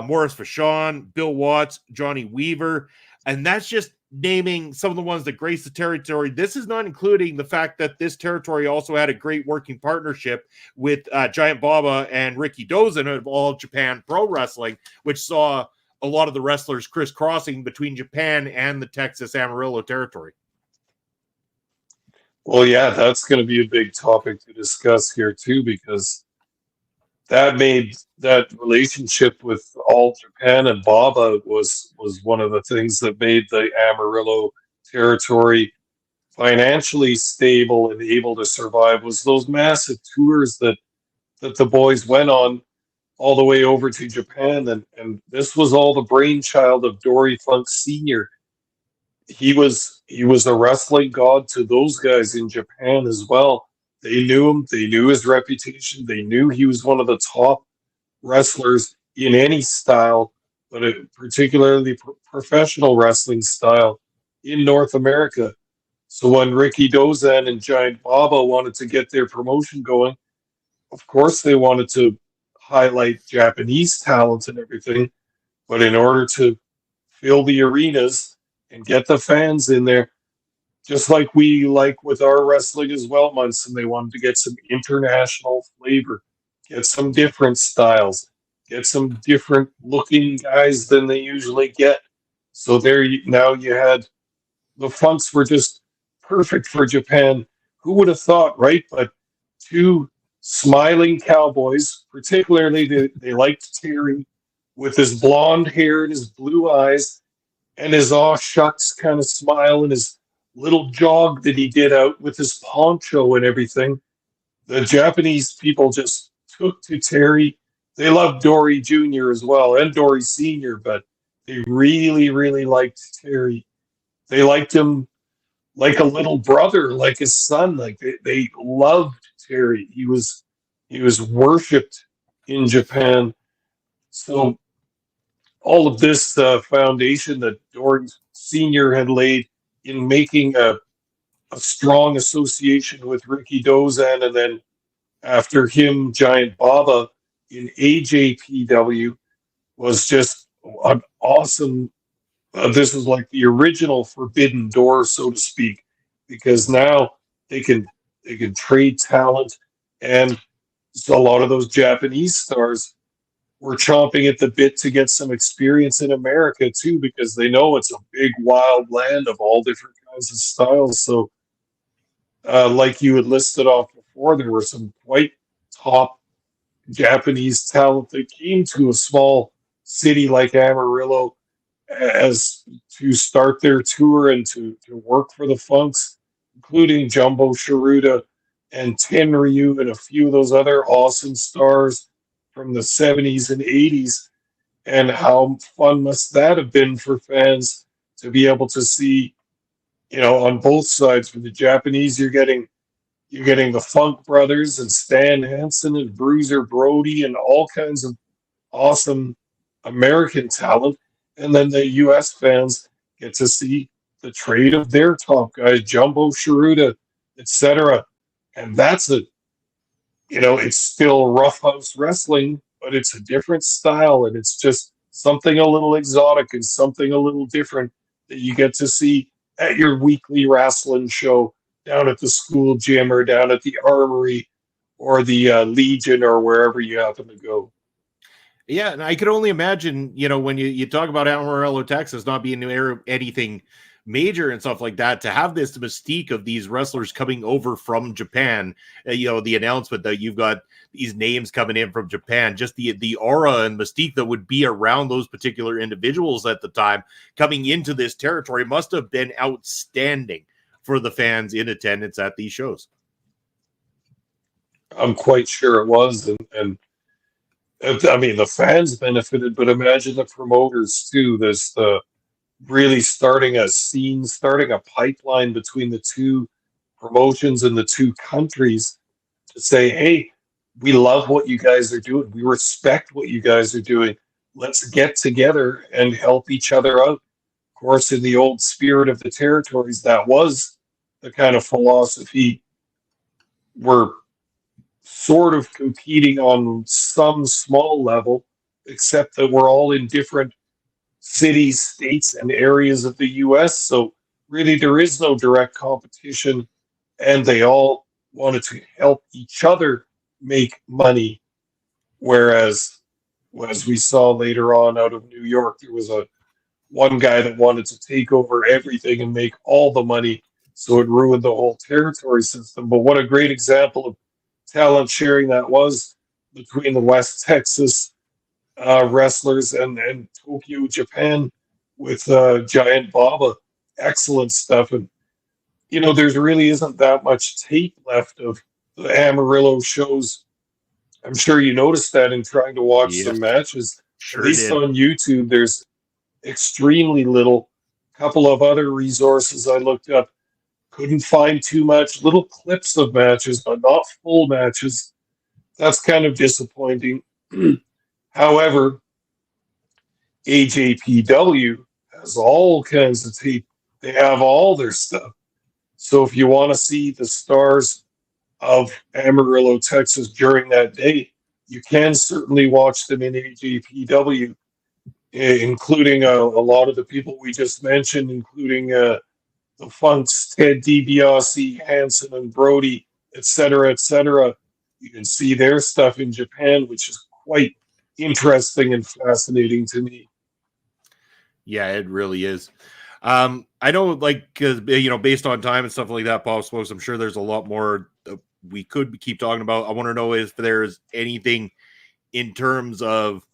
Morris Vachon, Bill Watts, Johnny Weaver, and that's just naming some of the ones that grace the territory. This is not including the fact that this territory also had a great working partnership with Giant Baba and Ricky Dozan of All Japan Pro Wrestling, which saw a lot of the wrestlers crisscrossing between Japan and the Texas Amarillo territory. Well, yeah, that's going to be a big topic to discuss here too, because that made that relationship with All Japan and Baba was one of the things that made the Amarillo territory financially stable and able to survive, was those massive tours that the boys went on all the way over to Japan, and this was all the brainchild of Dory Funk Sr. He was a wrestling god to those guys in Japan as well. They knew him, they knew his reputation, they knew he was one of the top wrestlers in any style, but particularly professional wrestling style in North America. So when Ricky Dozan and Giant Baba wanted to get their promotion going, of course they wanted to highlight Japanese talent and everything, but in order to fill the arenas and get the fans in there, just like we like with our wrestling as well, Munson, they wanted to get some international flavor, get some different styles, get some different looking guys than they usually get. So now you had the Funks were just perfect for Japan. Who would have thought, right? But two smiling cowboys, particularly they liked Terry with his blonde hair and his blue eyes and his aw shucks kind of smile and his little jog that he did out with his poncho and everything. The Japanese people just took to Terry. They loved Dory Jr. as well and Dory Sr., but they really, really liked Terry. They liked him like a little brother, like his son. Like they loved Terry. He was worshipped in Japan. So all of this foundation that Dory Sr. had laid in making a strong association with Ricky Dozan, and then after him, Giant Baba in AJPW was just an awesome. This is like the original Forbidden Door, so to speak, because now they can trade talent, and so a lot of those Japanese stars were chomping at the bit to get some experience in America too, because they know it's a big wild land of all different kinds of styles. So, like you had listed off before, there were some quite top Japanese talent that came to a small city like Amarillo as to start their tour and to work for the Funks, including Jumbo Shiruda and Tenryu and a few of those other awesome stars from the 70s and 80s. And how fun must that have been for fans to be able to see, on both sides. For the Japanese, you're getting the Funk Brothers and Stan Hansen and Bruiser Brody and all kinds of awesome American talent. And then the U.S. fans get to see the trade of their top guys, Jumbo Shiruda, etc. And that's it's still roughhouse wrestling, but it's a different style, and it's just something a little exotic and something a little different that you get to see at your weekly wrestling show down at the school gym or down at the Armory or the Legion or wherever you happen to go. Yeah, and I could only imagine, when you talk about Amarillo, Texas, not being anything major and stuff like that, to have this mystique of these wrestlers coming over from Japan, the announcement that you've got these names coming in from Japan, just the aura and mystique that would be around those particular individuals at the time coming into this territory must have been outstanding for the fans in attendance at these shows. I'm quite sure it was, and I mean, the fans benefited, but imagine the promoters too. There's really starting a scene, starting a pipeline between the two promotions and the two countries to say, hey, we love what you guys are doing. We respect what you guys are doing. Let's get together and help each other out. Of course, in the old spirit of the territories, that was the kind of philosophy where sort of competing on some small level, except that we're all in different cities, states, and areas of the US. So really, there is no direct competition, and they all wanted to help each other make money. Whereas, as we saw later on out of New York, there was a one guy that wanted to take over everything and make all the money, so it ruined the whole territory system. But what a great example of talent sharing that was between the West Texas wrestlers and Tokyo, Japan, with Giant Baba. Excellent stuff. And, there's really isn't that much tape left of the Amarillo shows. I'm sure you noticed that in trying to watch Yes, some matches. At sure least did. on YouTube, there's extremely little. Couple of other resources I looked up, couldn't find too much. Little clips of matches, but not full matches. That's kind of disappointing. However, AJPW has all kinds of tape. They have all their stuff. So if you want to see the stars of Amarillo, Texas during that day, you can certainly watch them in AJPW, including a lot of the people we just mentioned, including the Funks, Ted DiBiase, Hansen, and Brody, etc., etc. You can see their stuff in Japan, which is quite interesting and fascinating to me. Yeah, it really is. I know, like, based on time and stuff like that, Pop Smokes, I'm sure there's a lot more we could keep talking about. I want to know if there's anything in terms of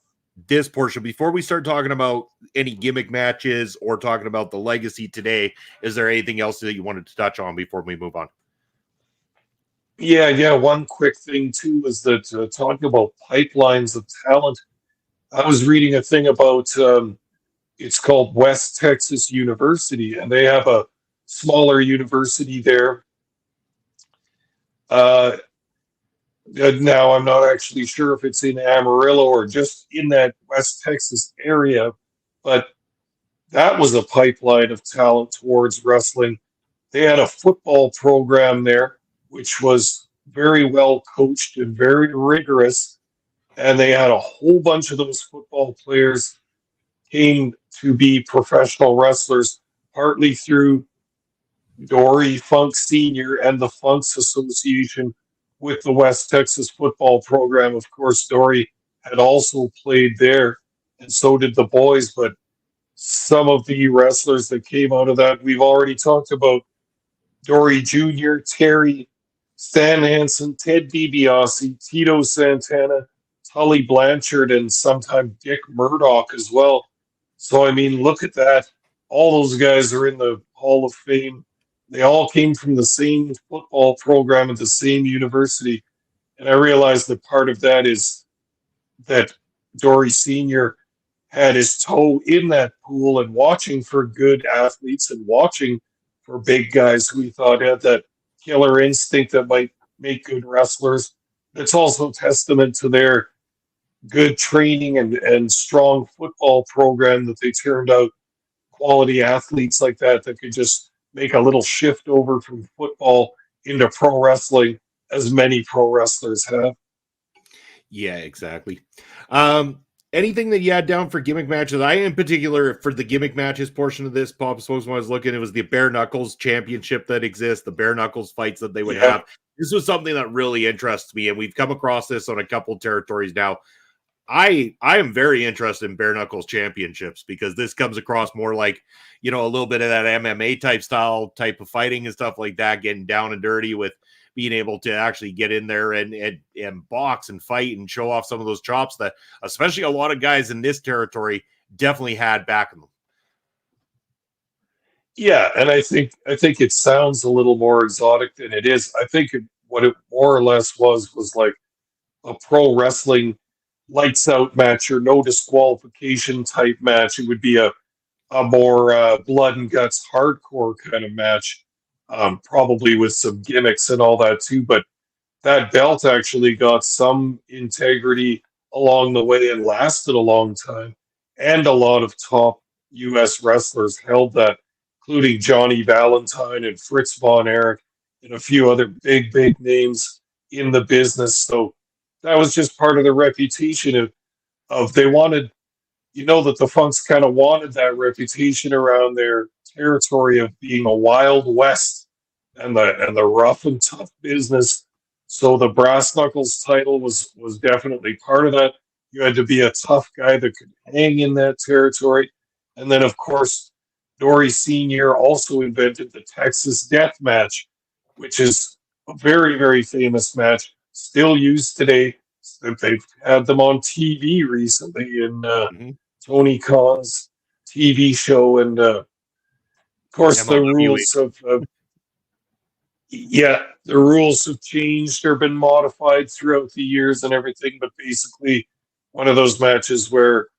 this portion before we start talking about any gimmick matches or talking about the legacy today. Is there anything else that you wanted to touch on before we move on? Yeah. One quick thing too is that talking about pipelines of talent, I was reading a thing about it's called West Texas University, and they have a smaller university there. Now I'm not actually sure if it's in Amarillo or just in that West Texas area, but that was a pipeline of talent towards wrestling. They had a football program there, which was very well coached and very rigorous. And they had a whole bunch of those football players came to be professional wrestlers, partly through Dory Funk Sr. and the Funks Association with the West Texas football program. Of course, Dory had also played there, and so did the boys. But some of the wrestlers that came out of that, we've already talked about Dory Jr., Terry, Stan Hansen, Ted DiBiase, Tito Santana, Tully Blanchard, and sometime Dick Murdoch as well. So, I mean, look at that. All those guys are in the Hall of Fame. They all came from the same football program at the same university. And I realized that part of that is that Dory Sr. had his toe in that pool and watching for good athletes and watching for big guys who he thought had that killer instinct that might make good wrestlers. It's also testament to their good training and strong football program that they turned out quality athletes like that could just make a little shift over from football into pro wrestling, as many pro wrestlers have. Yeah, exactly. Anything that you had down for gimmick matches? I, in particular, for the gimmick matches portion of this, Pop Smokes, when I was looking, it was the Bare Knuckles championship that exists, the Bare Knuckles fights that they would have. This was something that really interests me, and we've come across this on a couple territories now. I am very interested in Bare Knuckles championships because this comes across more like, a little bit of that MMA type of fighting and stuff like that, getting down and dirty with being able to actually get in there and box and fight and show off some of those chops that especially a lot of guys in this territory definitely had back in them. Yeah, and I think it sounds a little more exotic than it is. I think what it more or less was like a pro wrestling lights out match or no disqualification type match. It would be a more blood and guts hardcore kind of match, probably with some gimmicks and all that too. But that belt actually got some integrity along the way and lasted a long time. And a lot of top U.S. wrestlers held that, including Johnny Valentine and Fritz Von Erich and a few other big names in the business. So that was just part of the reputation of they wanted, that the Funks kind of wanted that reputation around their territory of being a wild west and the rough and tough business. So the brass knuckles title was definitely part of that. You had to be a tough guy that could hang in that territory. And then of course Dory Sr. also invented the Texas Death Match, which is a very, very famous match, still used today. They've had them on TV recently in Mhm. Tony Khan's TV show, and of course the MLW. rules the rules have changed or been modified throughout the years and everything. But basically, one of those matches where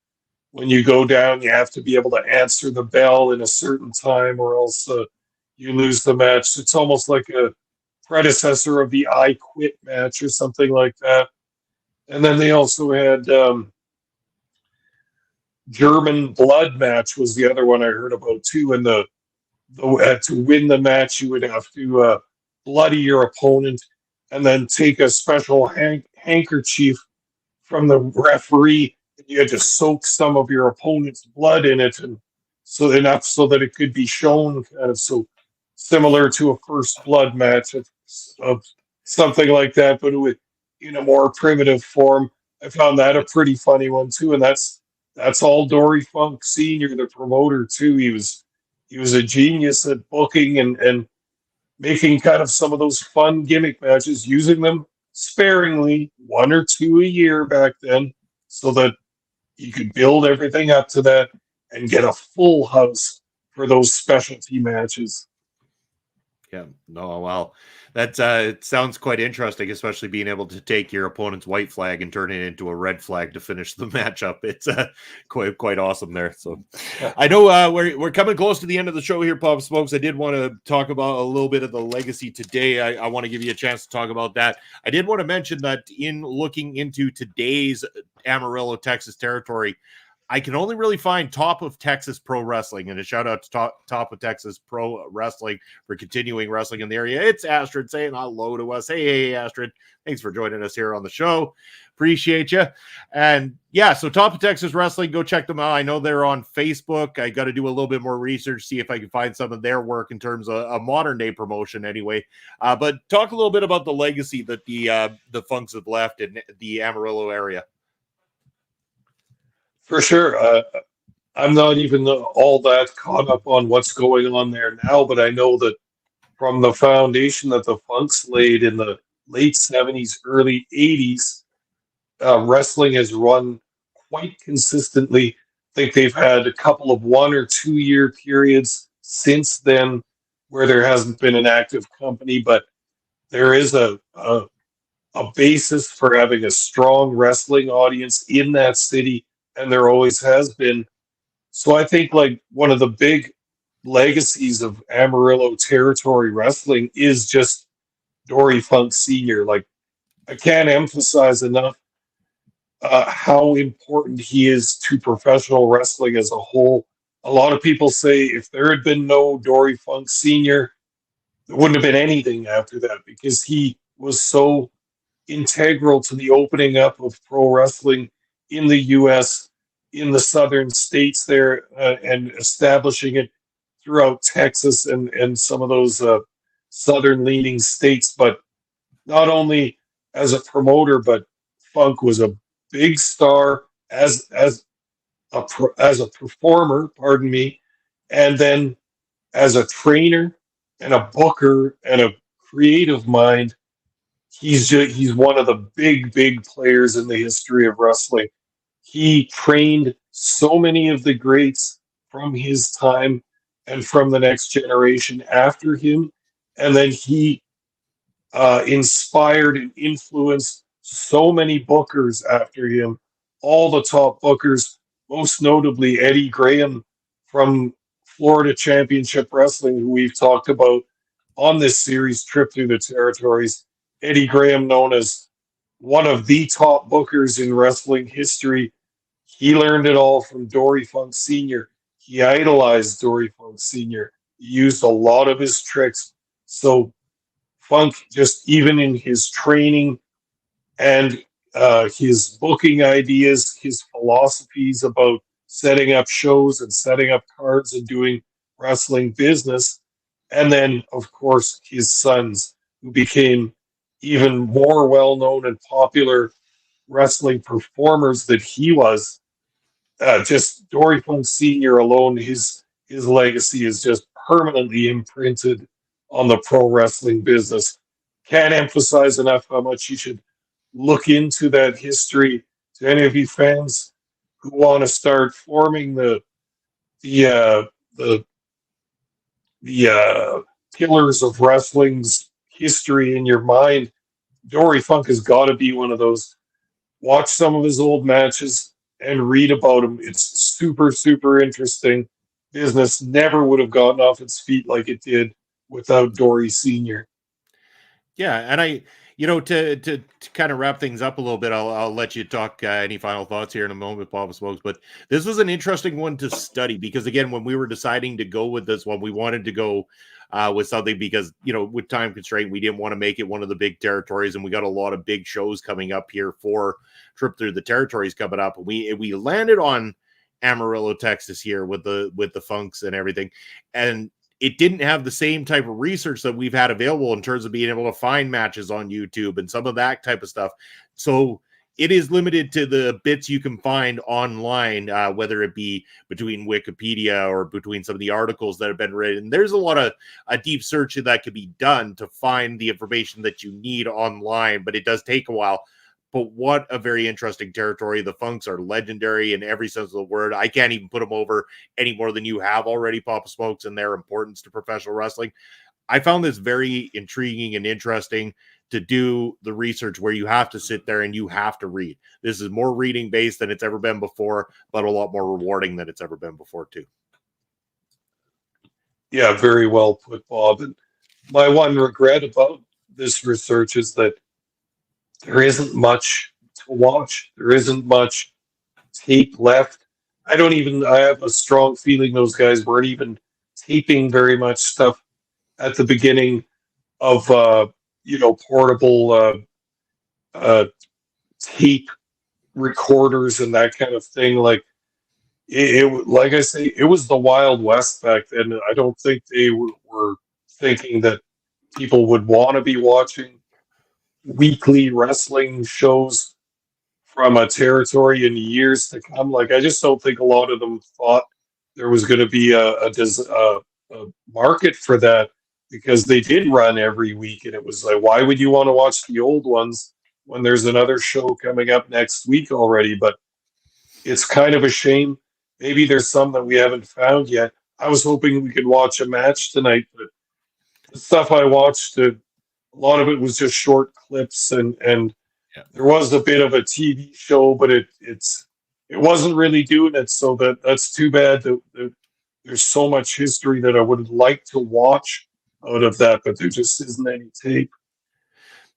when you go down, you have to be able to answer the bell in a certain time, or else you lose the match. It's almost like a predecessor of the I Quit match or something like that. And then they also had German Blood match was the other one I heard about too. And to win the match, you would have to bloody your opponent and then take a special handkerchief from the referee. And you had to soak some of your opponent's blood in it, and so enough so that it could be shown, kind of so similar to a first blood match of something like that, but in a more primitive form. I found that a pretty funny one too, and that's all Dory Funk Sr., the promoter too. He was a genius at booking and making kind of some of those fun gimmick matches, using them sparingly, one or two a year back then, so that you could build everything up to that and get a full house for those specialty matches. Yeah, no, well, that it sounds quite interesting, especially being able to take your opponent's white flag and turn it into a red flag to finish the matchup. It's quite awesome there. So I know we're coming close to the end of the show here, Pop Smokes. I did want to talk about a little bit of the legacy today. I want to give you a chance to talk about that. I did want to mention that in looking into today's Amarillo, Texas territory, I can only really find Top of Texas Pro Wrestling, and a shout out to Top of Texas Pro Wrestling for continuing wrestling in the area. It's Astrid saying hello to us. Hey, Astrid. Thanks for joining us here on the show. Appreciate you. And yeah, so Top of Texas Wrestling, go check them out. I know they're on Facebook. I got to do a little bit more research, see if I can find some of their work in terms of a modern day promotion anyway. But talk a little bit about the legacy that the Funks have left in the Amarillo area. For sure. I'm not even all that caught up on what's going on there now, but I know that from the foundation that the Funks laid in the late 70s, early 80s, wrestling has run quite consistently. I think they've had a couple of 1 or 2 year periods since then where there hasn't been an active company, but there is a basis for having a strong wrestling audience in that city, and there always has been. So I think like one of the big legacies of Amarillo territory wrestling is just Dory Funk Sr. Like, I can't emphasize enough how important he is to professional wrestling as a whole. A lot of people say if there had been no Dory Funk Sr., there wouldn't have been anything after that, because he was so integral to the opening up of pro wrestling in the U.S., in the southern states there, and establishing it throughout Texas and some of those southern leaning states. But not only as a promoter, but Funk was a big star as a performer, pardon me, and then as a trainer and a booker and a creative mind. He's one of the big players in the history of wrestling. He trained so many of the greats from his time and from the next generation after him, and then he inspired and influenced so many bookers after him, all the top bookers, most notably Eddie Graham from Florida Championship Wrestling, who we've talked about on this series, Trip Through the Territories. Eddie Graham, known as one of the top bookers in wrestling history. He learned it all from Dory Funk Sr. He idolized Dory Funk Sr. He used a lot of his tricks. So Funk, just even in his training and his booking ideas, his philosophies about setting up shows and setting up cards and doing wrestling business. And then, of course, his sons, who became even more well known and popular wrestling performers that he was. Just Dory Funk Sr. alone, his legacy is just permanently imprinted on the pro wrestling business. Can't emphasize enough how much you should look into that history. To any of you fans who want to start forming the uh, the the pillars of wrestling's history in your mind, Dory Funk has got to be one of those. Watch some of his old matches and read about him. It's super, super interesting. Business never would have gotten off its feet like it did without Dory Sr. Yeah, and to kind of wrap things up a little bit, I'll let you talk any final thoughts here in a moment, Papa Smokes. But this was an interesting one to study because, again, when we were deciding to go with this one, we wanted to go with something because, with time constraint, we didn't want to make it one of the big territories, and we got a lot of big shows coming up here for Trip Through the Territories coming up. We landed on Amarillo, Texas here with the Funks and everything, and it didn't have the same type of research that we've had available in terms of being able to find matches on YouTube and some of that type of stuff. So it is limited to the bits you can find online, whether it be between Wikipedia or between some of the articles that have been written. There's a lot of a deep search that could be done to find the information that you need online, but it does take a while. But what a very interesting territory. The Funks are legendary in every sense of the word. I can't even put them over any more than you have already, Papa Smokes, and their importance to professional wrestling. I found this very intriguing and interesting to do the research where you have to sit there and you have to read. This is more reading based than it's ever been before, but a lot more rewarding than it's ever been before, too. Yeah, very well put, Bob. And my one regret about this research is that there isn't much to watch. There isn't much tape left. I have a strong feeling those guys weren't even taping very much stuff at the beginning of, portable tape recorders and that kind of thing. Like, like I say, it was the Wild West back then. I don't think they were thinking that people would want to be watching weekly wrestling shows from a territory in years to come. Like, I just don't think a lot of them thought there was going to be a market for that because they did run every week. And it was like, why would you want to watch the old ones when there's another show coming up next week already? But it's kind of a shame. Maybe there's some that we haven't found yet. I was hoping we could watch a match tonight, but the stuff I watched, a lot of it was just short clips, and there was a bit of a TV show, but it wasn't really doing it. So that's too bad. That there's so much history that I would like to watch out of that, but there just isn't any tape.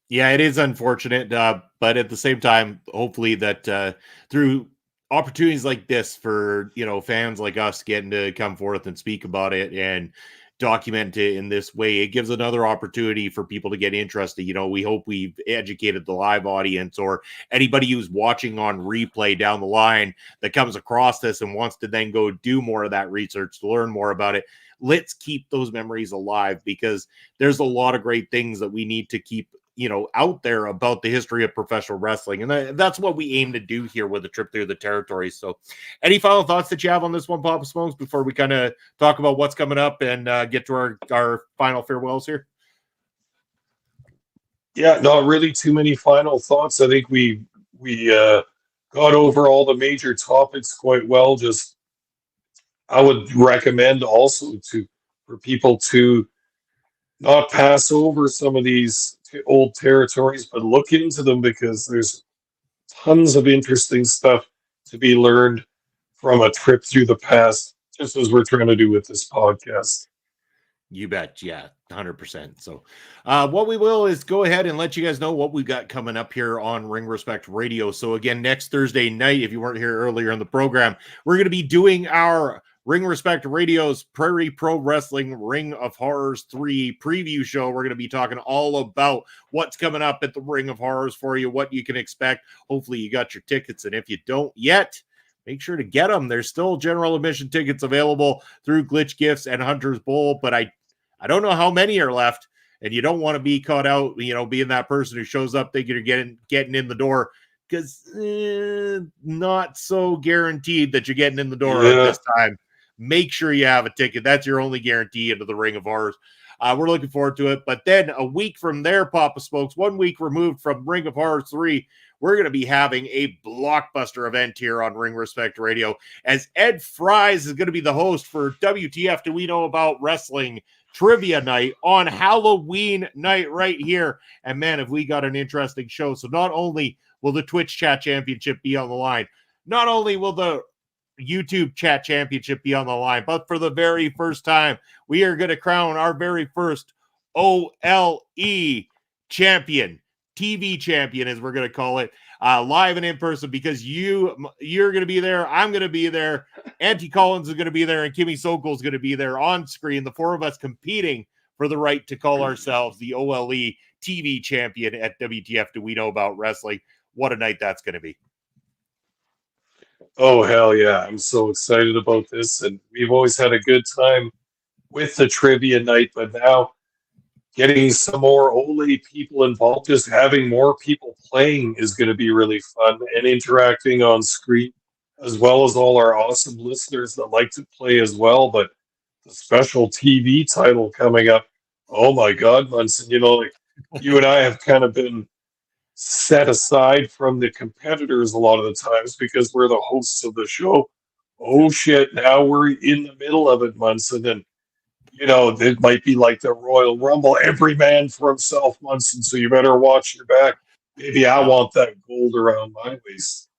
Yeah, it is unfortunate, but at the same time, hopefully that through opportunities like this for fans like us getting to come forth and speak about it and document it in this way, it gives another opportunity for people to get interested. We hope we've educated the live audience or anybody who's watching on replay down the line that comes across this and wants to then go do more of that research to learn more about it. Let's keep those memories alive because there's a lot of great things that we need to keep out there about the history of professional wrestling. And that's what we aim to do here with the Trip Through the Territories. So any final thoughts that you have on this one, Papa Smokes, before we kind of talk about what's coming up and get to our final farewells here? Yeah, not really too many final thoughts. I think we got over all the major topics quite well. Just I would recommend also for people to not pass over some of these old territories, but look into them because there's tons of interesting stuff to be learned from a trip through the past, just as we're trying to do with this podcast. You bet. Yeah, 100%. So what we will is go ahead and let you guys know what we've got coming up here on Ring Respect Radio. So again, next Thursday night, if you weren't here earlier in the program, we're going to be doing our Ring Respect Radio's Prairie Pro Wrestling Ring of Horrors 3 preview show. We're going to be talking all about what's coming up at the Ring of Horrors for you, what you can expect. Hopefully you got your tickets, and if you don't yet, make sure to get them. There's still general admission tickets available through Glitch Gifts and Hunter's Bowl, but I don't know how many are left, and you don't want to be caught out, being that person who shows up thinking you're getting in the door, because not so guaranteed that you're getting in the door at this time. Make sure you have a ticket. That's your only guarantee into the Ring of Horrors. We're looking forward to it. But then a week from there, Papa Smokes, 1 week removed from Ring of Horrors 3, we're going to be having a blockbuster event here on Ring Respect Radio, as Ed Fries is going to be the host for WTF Do We Know About Wrestling Trivia Night on Halloween night right here. And man, have we got an interesting show. So not only will the Twitch Chat Championship be on the line, not only will the YouTube Chat Championship be on the line, but for the very first time, we are going to crown our very first OLE champion, TV champion, as we're going to call it, live and in person, because you're going to be there. I'm going to be there. Auntie Collins is going to be there, and Kimmy Sokol is going to be there on screen. The four of us competing for the right to call ourselves the OLE TV champion at WTF Do We Know About Wrestling. What a night that's going to be. Oh, hell yeah. I'm so excited about this. And we've always had a good time with the trivia night, but now getting some more Ole people involved, just having more people playing is going to be really fun, and interacting on screen, as well as all our awesome listeners that like to play as well. But the special TV title coming up, oh my God, Munson, you and I have kind of been set aside from the competitors a lot of the times because we're the hosts of the show. Oh shit, now we're in the middle of it, Munson, and it might be like the Royal Rumble, every man for himself, Munson, so you better watch your back. Maybe I want that gold around my waist.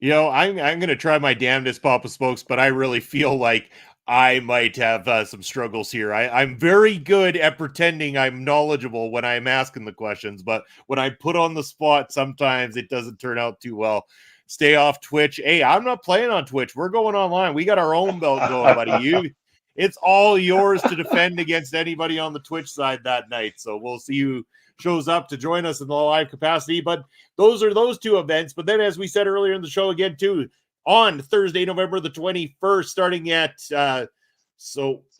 I'm going to try my damnedest, Papa Smokes, but I really feel like I might have some struggles here. I'm very good at pretending I'm knowledgeable when I'm asking the questions, but when I put on the spot, sometimes it doesn't turn out too well. Stay off Twitch. Hey, I'm not playing on Twitch. We're going online. We got our own belt going, buddy. It's all yours to defend against anybody on the Twitch side that night. So we'll see who shows up to join us in the live capacity. But those are those two events. But then, as we said earlier in the show again, too, on Thursday, November the 21st, starting at, so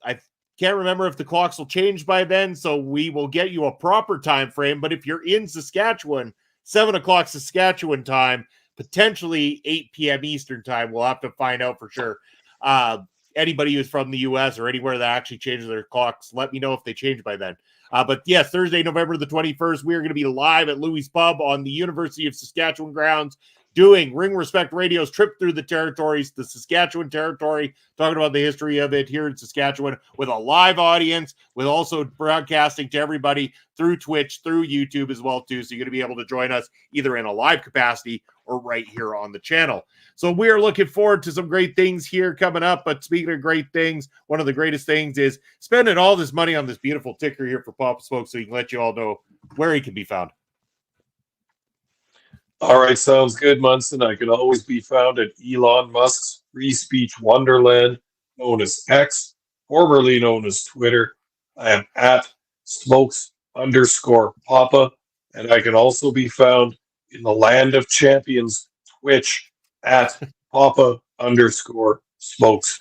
I can't remember if the clocks will change by then, so we will get you a proper time frame. But if you're in Saskatchewan, 7 o'clock Saskatchewan time, potentially 8 p.m. Eastern time, we'll have to find out for sure. Anybody who's from the U.S. or anywhere that actually changes their clocks, let me know if they change by then. But yes, Thursday, November the 21st, we are going to be live at Louis Pub on the University of Saskatchewan grounds, doing Ring Respect Radio's trip through the territories, the Saskatchewan territory, talking about the history of it here in Saskatchewan with a live audience, with also broadcasting to everybody through Twitch, through YouTube as well, too. So you're going to be able to join us either in a live capacity or right here on the channel. So we are looking forward to some great things here coming up. But speaking of great things, one of the greatest things is spending all this money on this beautiful ticker here for Papa Smoke, so he can let you all know where he can be found. All right, sounds good, Munson. I can always be found at Elon Musk's free speech wonderland, known as X, formerly known as Twitter. I am at smokes_papa, and I can also be found in the land of champions, Twitch, at papa_smokes_.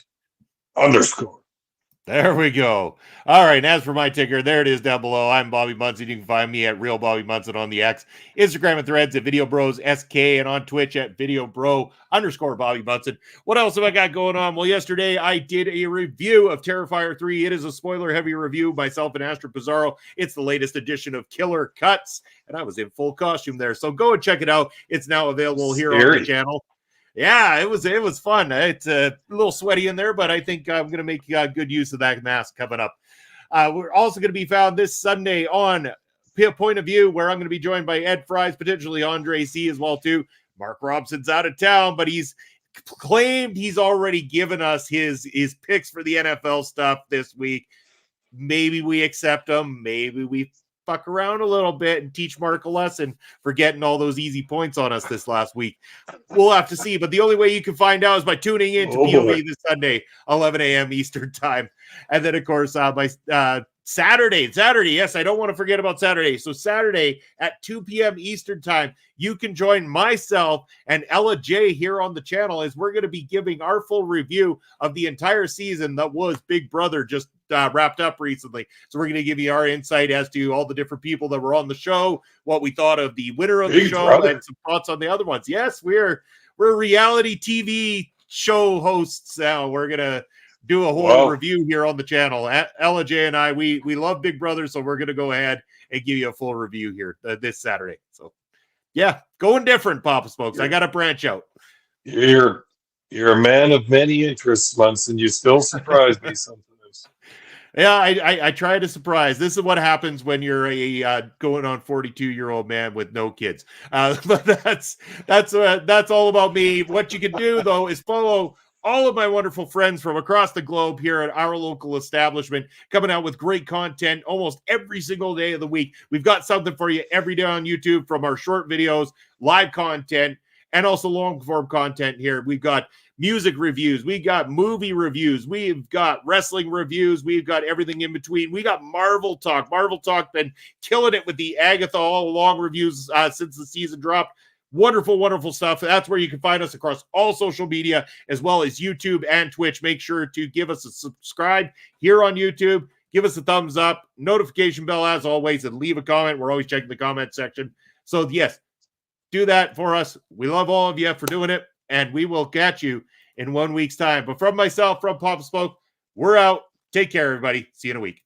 There we go. All right. And as for my ticker, there it is down below. I'm Bobby Munson. You can find me at Real Bobby Munson on the X, Instagram and Threads at Video Bros SK, and on Twitch at Video Bro_Bobby Munson. What else have I got going on? Well, yesterday I did a review of Terrifier 3. It is a spoiler-heavy review, myself and Astrid Pizarro. It's the latest edition of Killer Cuts, and I was in full costume there. So go and check it out. It's now available here on the channel. Yeah, it was fun. It's a little sweaty in there, but I think I'm going to make good use of that mask coming up. We're also going to be found this Sunday on Point of View, where I'm going to be joined by Ed Fries, potentially Andre C. as well, too. Mark Robson's out of town, but he's claimed he's already given us his picks for the NFL stuff this week. Maybe we accept them. Maybe we fuck around a little bit and teach Mark a lesson for getting all those easy points on us this last week. We'll have to see, but the only way you can find out is by tuning in to POV this Sunday, 11 a.m. Eastern time. And then, of course, by Saturday, yes, I don't want to forget about Saturday. So Saturday at 2 p.m. Eastern time, you can join myself and Ella J here on the channel as we're going to be giving our full review of the entire season that was Big Brother just wrapped up recently. So we're going to give you our insight as to all the different people that were on the show, what we thought of the winner of the show, and some thoughts on the other ones. Yes, we're reality TV show hosts now. We're going to do a whole review here on the channel. Ella J and I, we love Big Brother, so we're going to go ahead and give you a full review here this Saturday. So, yeah, going different, Papa Smokes. I got to branch out. You're a man of many interests, Munson. You still surprise me sometimes. Yeah, I try to surprise. This is what happens when you're a going on 42-year-old man with no kids. But that's all about me. What you can do though is follow all of my wonderful friends from across the globe here at our local establishment, coming out with great content almost every single day of the week. We've got something for you every day on YouTube, from our short videos, live content, and also long form content here. We've got music reviews, we got movie reviews, we've got wrestling reviews, we've got everything in between. We got Marvel Talk. Marvel Talk been killing it with the Agatha all along reviews since the season dropped. Wonderful, wonderful stuff. That's where you can find us across all social media, as well as YouTube and Twitch. Make sure to give us a subscribe here on YouTube. Give us a thumbs up, notification bell as always, and leave a comment. We're always checking the comment section. So yes, do that for us. We love all of you for doing it, and we will catch you in 1 week's time. But from myself, from Papa Smoke, we're out. Take care, everybody. See you in a week.